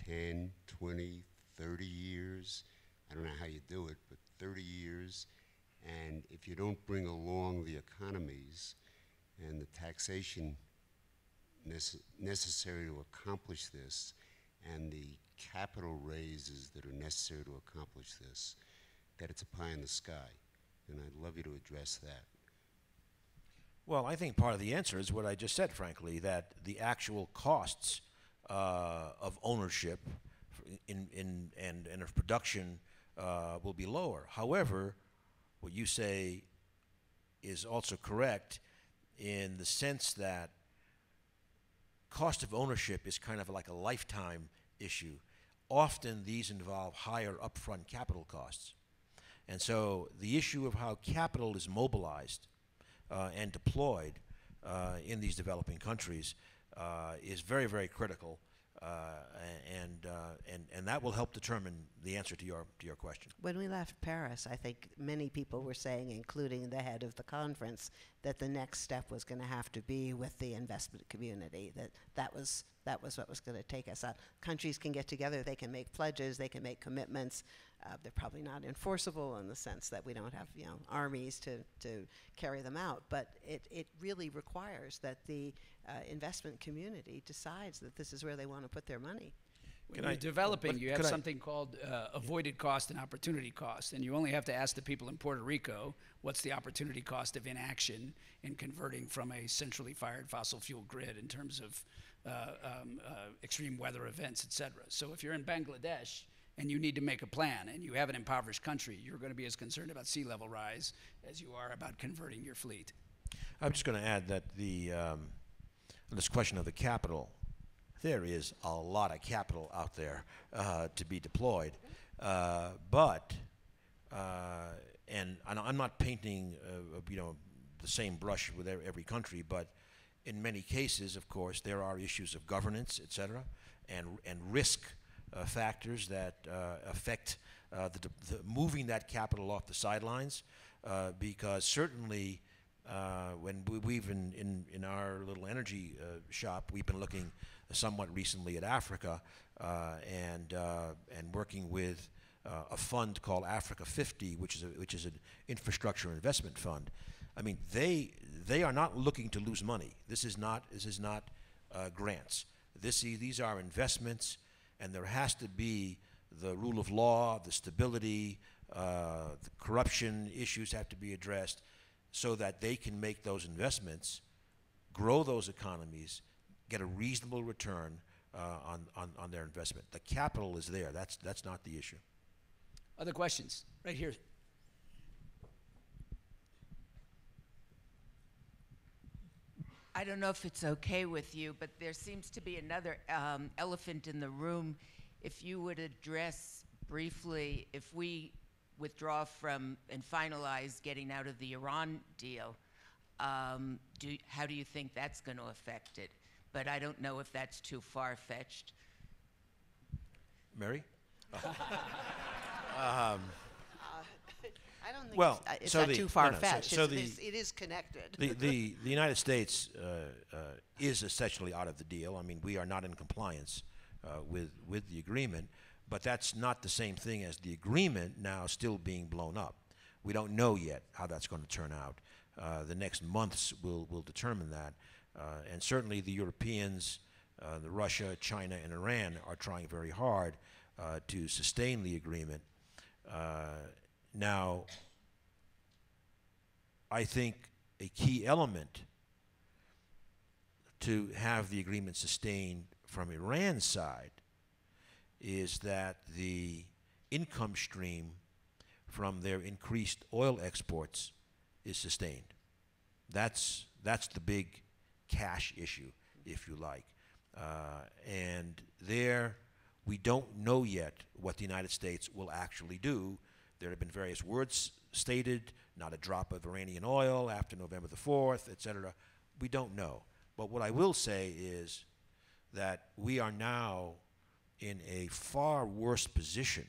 10, 20, 30 years. I don't know how you do it, but 30 years. And if you don't bring along the economies and the taxation necessary to accomplish this, and the capital raises that are necessary to accomplish this, that it's a pie in the sky. And I'd love you to address that. Well, I think part of the answer is what I just said, frankly, that the actual costs of ownership and of production will be lower. However, what you say is also correct in the sense that cost of ownership is kind of like a lifetime issue. Often these involve higher upfront capital costs. And so the issue of how capital is mobilized and deployed in these developing countries is very, very critical, and that will help determine the answer to your question. When we left Paris, I think many people were saying, including the head of the conference, that the next step was going to have to be with the investment community, that was what was going to take us out. Countries can get together, they can make pledges, they can make commitments. They're probably not enforceable in the sense that we don't have, you know, armies to carry them out, but it really requires that the investment community decides that this is where they want to put their money. When you're developing, you have something called avoided cost and opportunity cost, and you only have to ask the people in Puerto Rico, what's the opportunity cost of inaction in converting from a centrally fired fossil fuel grid in terms of extreme weather events, et cetera. So if you're in Bangladesh and you need to make a plan and you have an impoverished country, you're going to be as concerned about sea level rise as you are about converting your fleet. I'm just going to add that this question of the capital, there is a lot of capital out there to be deployed, but I'm not painting the same brush with every country, but in many cases, of course, there are issues of governance, et cetera, and risk factors that affect the moving that capital off the sidelines, because certainly when we've in our little energy shop, we've been looking somewhat recently at Africa and working with a fund called Africa 50, which is an infrastructure investment fund. I mean, they are not looking to lose money. This is not grants. These are investments, and there has to be the rule of law, the stability, the corruption issues have to be addressed, so that they can make those investments, grow those economies, get a reasonable return on their investment. The capital is there. That's not the issue. Other questions? Right here. I don't know if it's okay with you, but there seems to be another elephant in the room. If you would address briefly, if we withdraw from and finalize getting out of the Iran deal, how do you think that's going to affect it? But I don't know if that's too far-fetched. Mary? I don't think well, it's so not too far-fetched. No, it is connected. The United States is essentially out of the deal. I mean, we are not in compliance with the agreement, but that's not the same thing as the agreement now still being blown up. We don't know yet how that's going to turn out. The next months will determine that. And certainly the Europeans, Russia, China, and Iran are trying very hard to sustain the agreement. Now, I think a key element to have the agreement sustained from Iran's side is that the income stream from their increased oil exports is sustained. That's the big cash issue, if you like. And there, we don't know yet what the United States will actually do. There have been various words stated, not a drop of Iranian oil after November the 4th, et cetera. We don't know. But what I will say is that we are now in a far worse position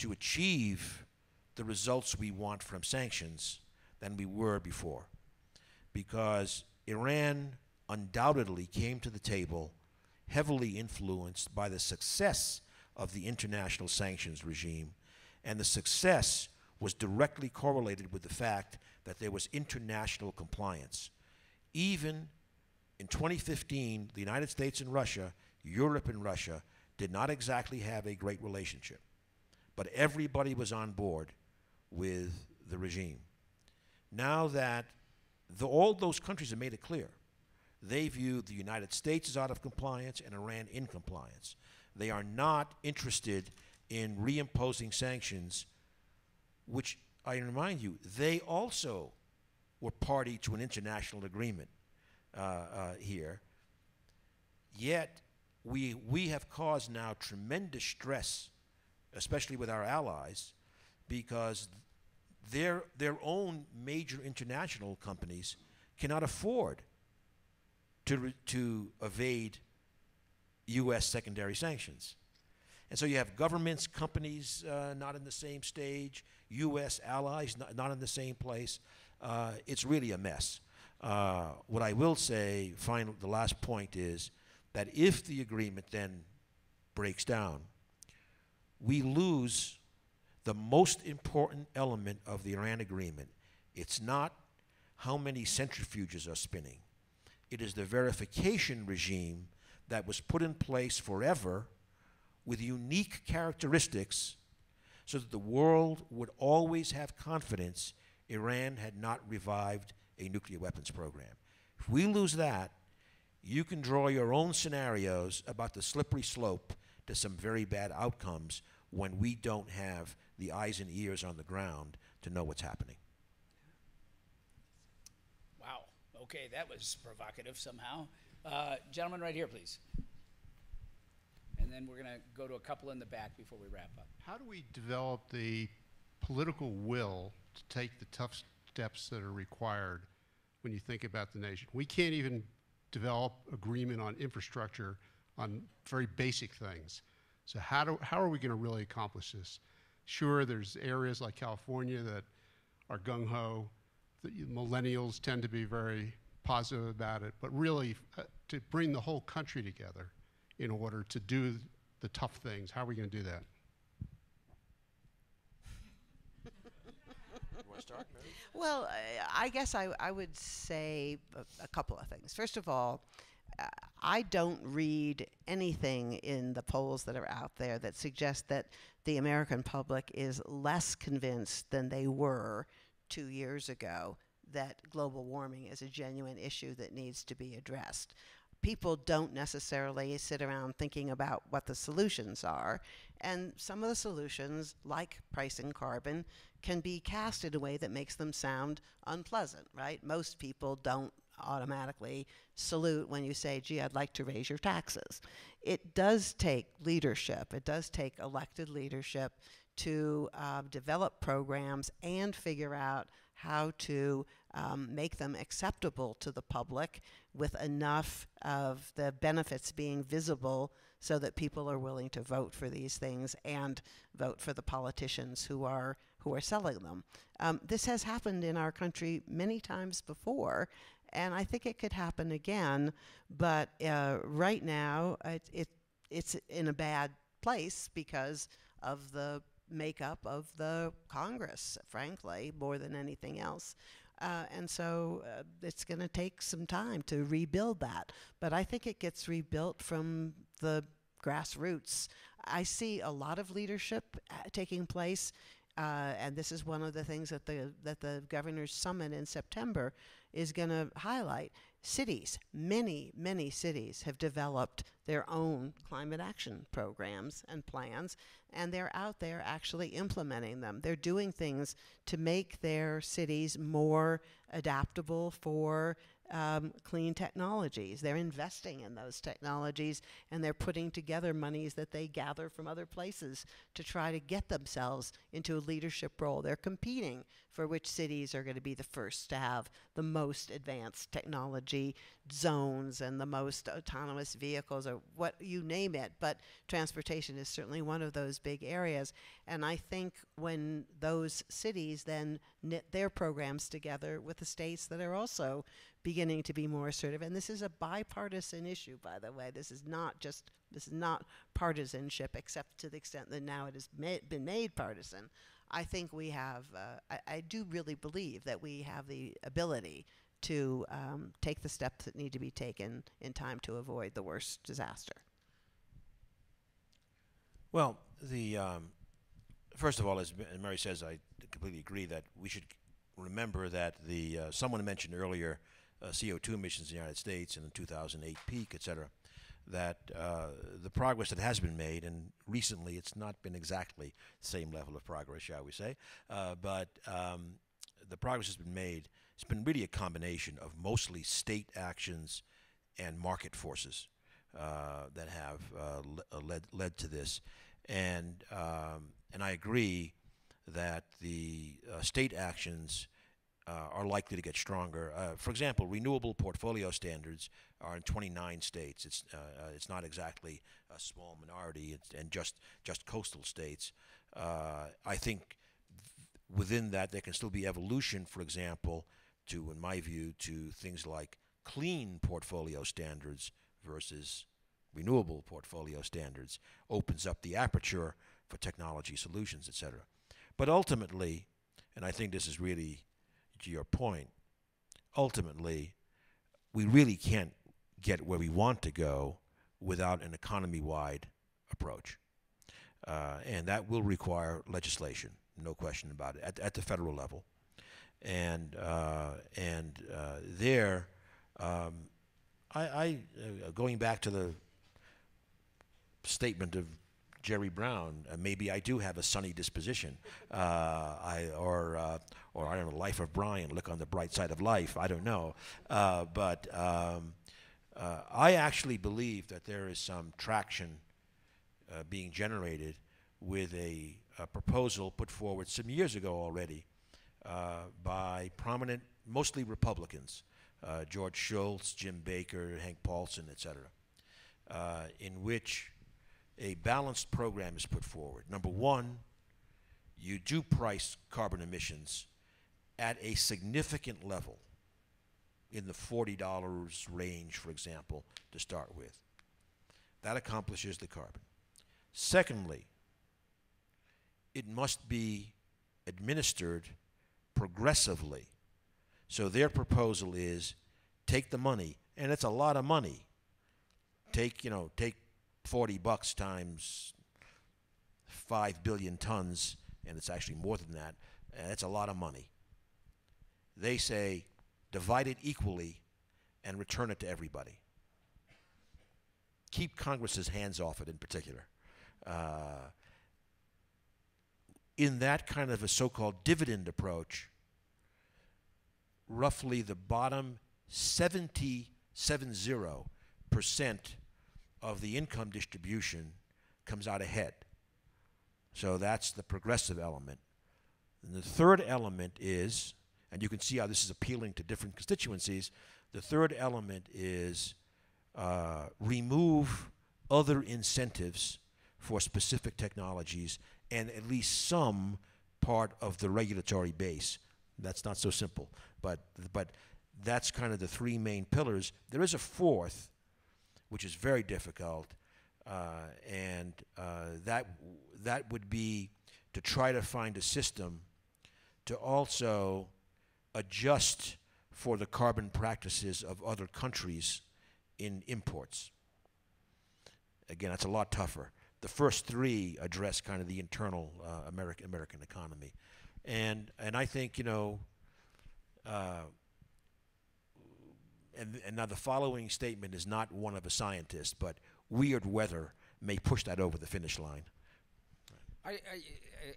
to achieve the results we want from sanctions than we were before. Because Iran undoubtedly came to the table heavily influenced by the success of the international sanctions regime, and the success was directly correlated with the fact that there was international compliance. Even in 2015, the United States and Russia, Europe and Russia, did not exactly have a great relationship, but everybody was on board with the regime. Now that all those countries have made it clear, they view the United States as out of compliance and Iran in compliance. They are not interested in reimposing sanctions, which I remind you, they also were party to an international agreement here. Yet we have caused now tremendous stress, especially with our allies, because their own major international companies cannot afford to evade U.S. secondary sanctions. And so you have governments, companies not in the same stage, U.S. allies not in the same place. It's really a mess. What I will say, the last point is that if the agreement then breaks down, we lose the most important element of the Iran agreement. It's not how many centrifuges are spinning. It is the verification regime that was put in place forever with unique characteristics so that the world would always have confidence Iran had not revived a nuclear weapons program. If we lose that, you can draw your own scenarios about the slippery slope to some very bad outcomes when we don't have the eyes and ears on the ground to know what's happening. Wow. Okay, that was provocative somehow. Gentleman right here, please. And then we're going to go to a couple in the back before we wrap up. How do we develop the political will to take the tough steps that are required when you think about the nation? We can't even develop agreement on infrastructure on very basic things. So how are we going to really accomplish this? Sure, there's areas like California that are gung-ho. The millennials tend to be very positive about it, but really to bring the whole country together in order to do the tough things, how are we going to do that? You want to start, Mary? Well, I guess I would say a couple of things. First of all, I don't read anything in the polls that are out there that suggest that the American public is less convinced than they were 2 years ago that global warming is a genuine issue that needs to be addressed. People don't necessarily sit around thinking about what the solutions are, and some of the solutions, like pricing carbon, can be cast in a way that makes them sound unpleasant, right? Most people don't automatically salute when you say, gee, I'd like to raise your taxes. It does take leadership. It does take elected leadership to develop programs and figure out how to make them acceptable to the public with enough of the benefits being visible so that people are willing to vote for these things and vote for the politicians who are selling them. This has happened in our country many times before, and I think it could happen again, but right now it's in a bad place because of the makeup of the Congress, frankly, more than anything else. And so it's going to take some time to rebuild that. But I think it gets rebuilt from the grassroots. I see a lot of leadership taking place, and this is one of the things that the Governor's Summit in September is going to highlight. Cities, many cities have developed their own climate action programs and plans, and they're out there actually implementing them. They're doing things to make their cities more adaptable for clean technologies. They're investing in those technologies, and they're putting together monies that they gather from other places to try to get themselves into a leadership role. They're competing for which cities are going to be the first to have the most advanced technology zones and the most autonomous vehicles, or what you name it. But transportation is certainly one of those big areas. And I think when those cities then knit their programs together with the states that are also beginning to be more assertive, and this is a bipartisan issue, by the way. This is not partisanship, except to the extent that now it has been made partisan. I think we have, I do really believe that we have the ability to take the steps that need to be taken in time to avoid the worst disaster. Well, first of all, as Mary says, I completely agree that we should remember that someone mentioned earlier CO2 emissions in the United States and the 2008 peak, et cetera, that the progress that has been made, and recently it's not been exactly the same level of progress, shall we say, but the progress has been made. It's been really a combination of mostly state actions and market forces that have led to this, and I agree that the state actions are likely to get stronger. For example, renewable portfolio standards are in 29 states. It's not exactly a small minority, and just coastal states. I think within that there can still be evolution, for example, in my view, to things like clean portfolio standards versus renewable portfolio standards. Opens up the aperture for technology solutions, et cetera. But ultimately, and I think this is really to your point, ultimately, we really can't get where we want to go without an economy-wide approach. And that will require legislation, no question about it, at the federal level. And there, going back to the statement of Jerry Brown, maybe I do have a sunny disposition, or I don't know, Life of Brian, look on the bright side of life. I don't know, but I actually believe that there is some traction being generated with a proposal put forward some years ago already by prominent, mostly Republicans, George Shultz, Jim Baker, Hank Paulson, etc., in which a balanced program is put forward. Number one, you do price carbon emissions at a significant level, in the $40 range, for example, to start with. That accomplishes the carbon. Secondly, it must be administered progressively. So their proposal is take the money, and it's a lot of money. Take $40 times 5 billion tons, and it's actually more than that, and it's a lot of money. They say divide it equally and return it to everybody. Keep Congress's hands off it in particular. In that kind of a so-called dividend approach, roughly the bottom 70% of the income distribution comes out ahead. So that's the progressive element. And the third element is, and you can see how this is appealing to different constituencies, the third element is remove other incentives for specific technologies and at least some part of the regulatory base. That's not so simple, but that's kind of the three main pillars. There is a fourth, which is very difficult, and that would be to try to find a system to also adjust for the carbon practices of other countries in imports. Again, that's a lot tougher. The first three address kind of the internal American economy, and I think and now the following statement is not one of a scientist, but weird weather may push that over the finish line. I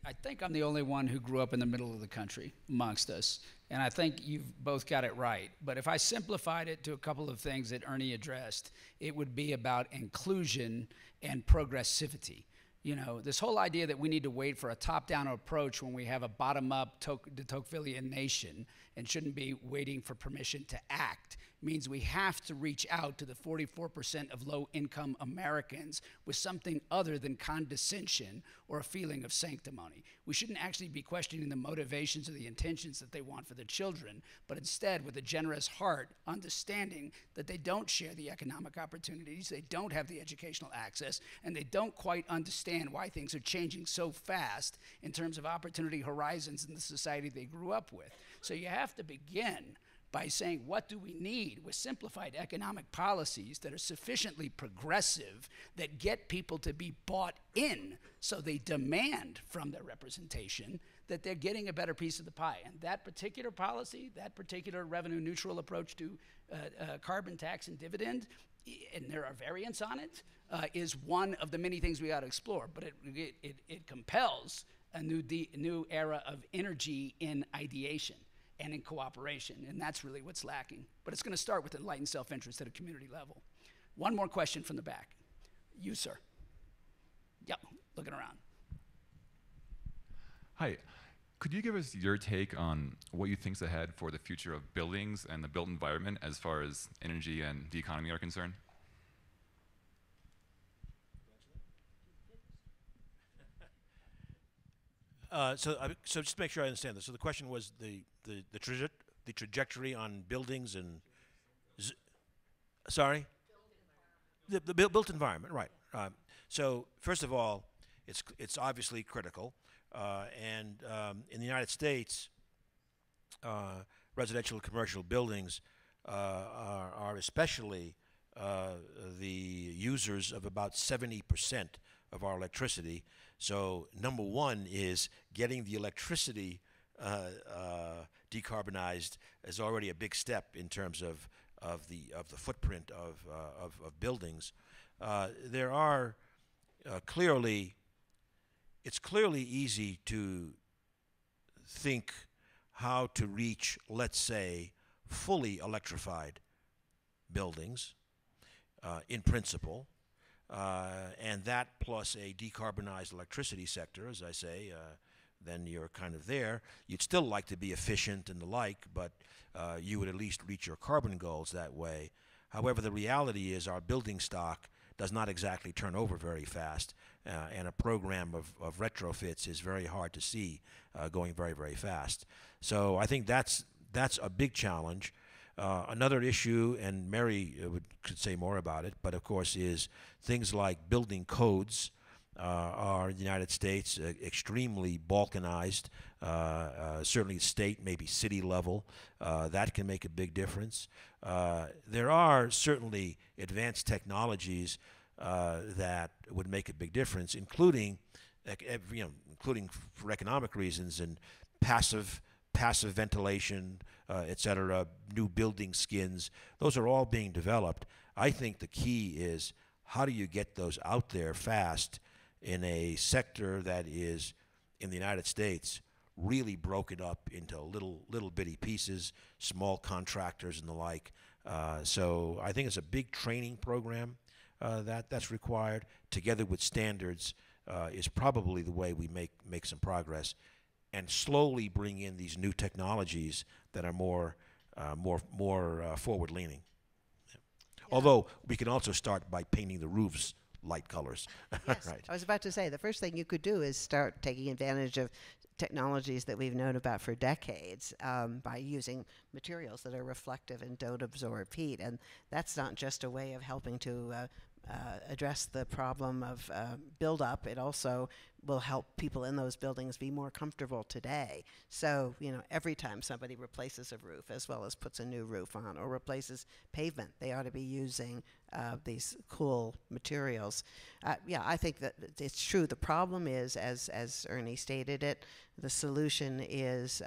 I think I'm the only one who grew up in the middle of the country amongst us, and I think you've both got it right. But if I simplified it to a couple of things that Ernie addressed, it would be about inclusion and progressivity. You know, this whole idea that we need to wait for a top-down approach when we have a bottom-up de Tocquevillian nation and shouldn't be waiting for permission to act means we have to reach out to the 44% of low-income Americans with something other than condescension or a feeling of sanctimony. We shouldn't actually be questioning the motivations or the intentions that they want for their children, but instead with a generous heart, understanding that they don't share the economic opportunities, they don't have the educational access, and they don't quite understand why things are changing so fast in terms of opportunity horizons in the society they grew up with. So you have to begin by saying, what do we need with simplified economic policies that are sufficiently progressive that get people to be bought in so they demand from their representation that they're getting a better piece of the pie. And that particular policy, that particular revenue neutral approach to carbon tax and dividend, and there are variants on it, is one of the many things we ought to explore. But it compels a new era of energy in ideation and in cooperation, and that's really what's lacking. But it's going to start with enlightened self-interest at a community level. One more question from the back. You, sir. Yep, looking around. Hi. Could you give us your take on what you think's ahead for the future of buildings and the built environment as far as energy and the economy are concerned? So just to make sure I understand this. So the question was the trajectory on buildings and sorry, the built environment, right? So first of all, it's obviously critical, and in the United States, residential and commercial buildings are especially the users of about 70% of our electricity. So number one is getting the electricity decarbonized is already a big step in terms of the footprint of buildings. There are it's clearly easy to think how to reach, let's say, fully electrified buildings in principle. And that plus a decarbonized electricity sector, as I say, then you're kind of there. You'd still like to be efficient and the like, but you would at least reach your carbon goals that way. However, the reality is our building stock does not exactly turn over very fast, and a program of retrofits is very hard to see going very, very fast. So I think that's a big challenge. Another issue, and Mary could say more about it, but of course is things like building codes are in the United States extremely balkanized, certainly state, maybe city level. That can make a big difference. There are certainly advanced technologies that would make a big difference, including for economic reasons and passive ventilation, et cetera, new building skins. Those are all being developed. I think the key is how do you get those out there fast in a sector that is, in the United States, really broken up into little bitty pieces, small contractors and the like. So I think it's a big training program that's required, together with standards, is probably the way we make some progress, and slowly bring in these new technologies that are more forward-leaning. Yeah. Although we can also start by painting the roofs light colors. Yes, Right. I was about to say, the first thing you could do is start taking advantage of technologies that we've known about for decades by using materials that are reflective and don't absorb heat. And that's not just a way of helping to address the problem of buildup. It also will help people in those buildings be more comfortable today. So, every time somebody replaces a roof, as well as puts a new roof on or replaces pavement, they ought to be using these cool materials. Yeah, I think that it's true. The problem is, as Ernie stated it, the solution is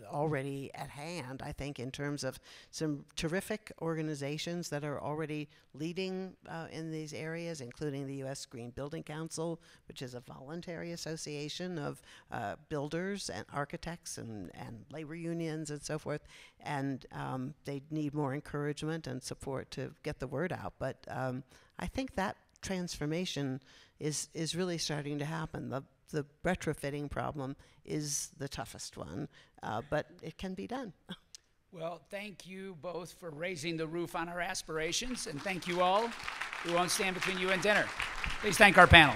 already at hand, I think, in terms of some terrific organizations that are already leading in these areas, including the U.S. Green Building Council, which is a voluntary voluntary association of builders and architects and labor unions and so forth, and they need more encouragement and support to get the word out. But I think that transformation is really starting to happen. The retrofitting problem is the toughest one, but it can be done. Well, thank you both for raising the roof on our aspirations, and thank you all. We won't stand between you and dinner. Please thank our panel.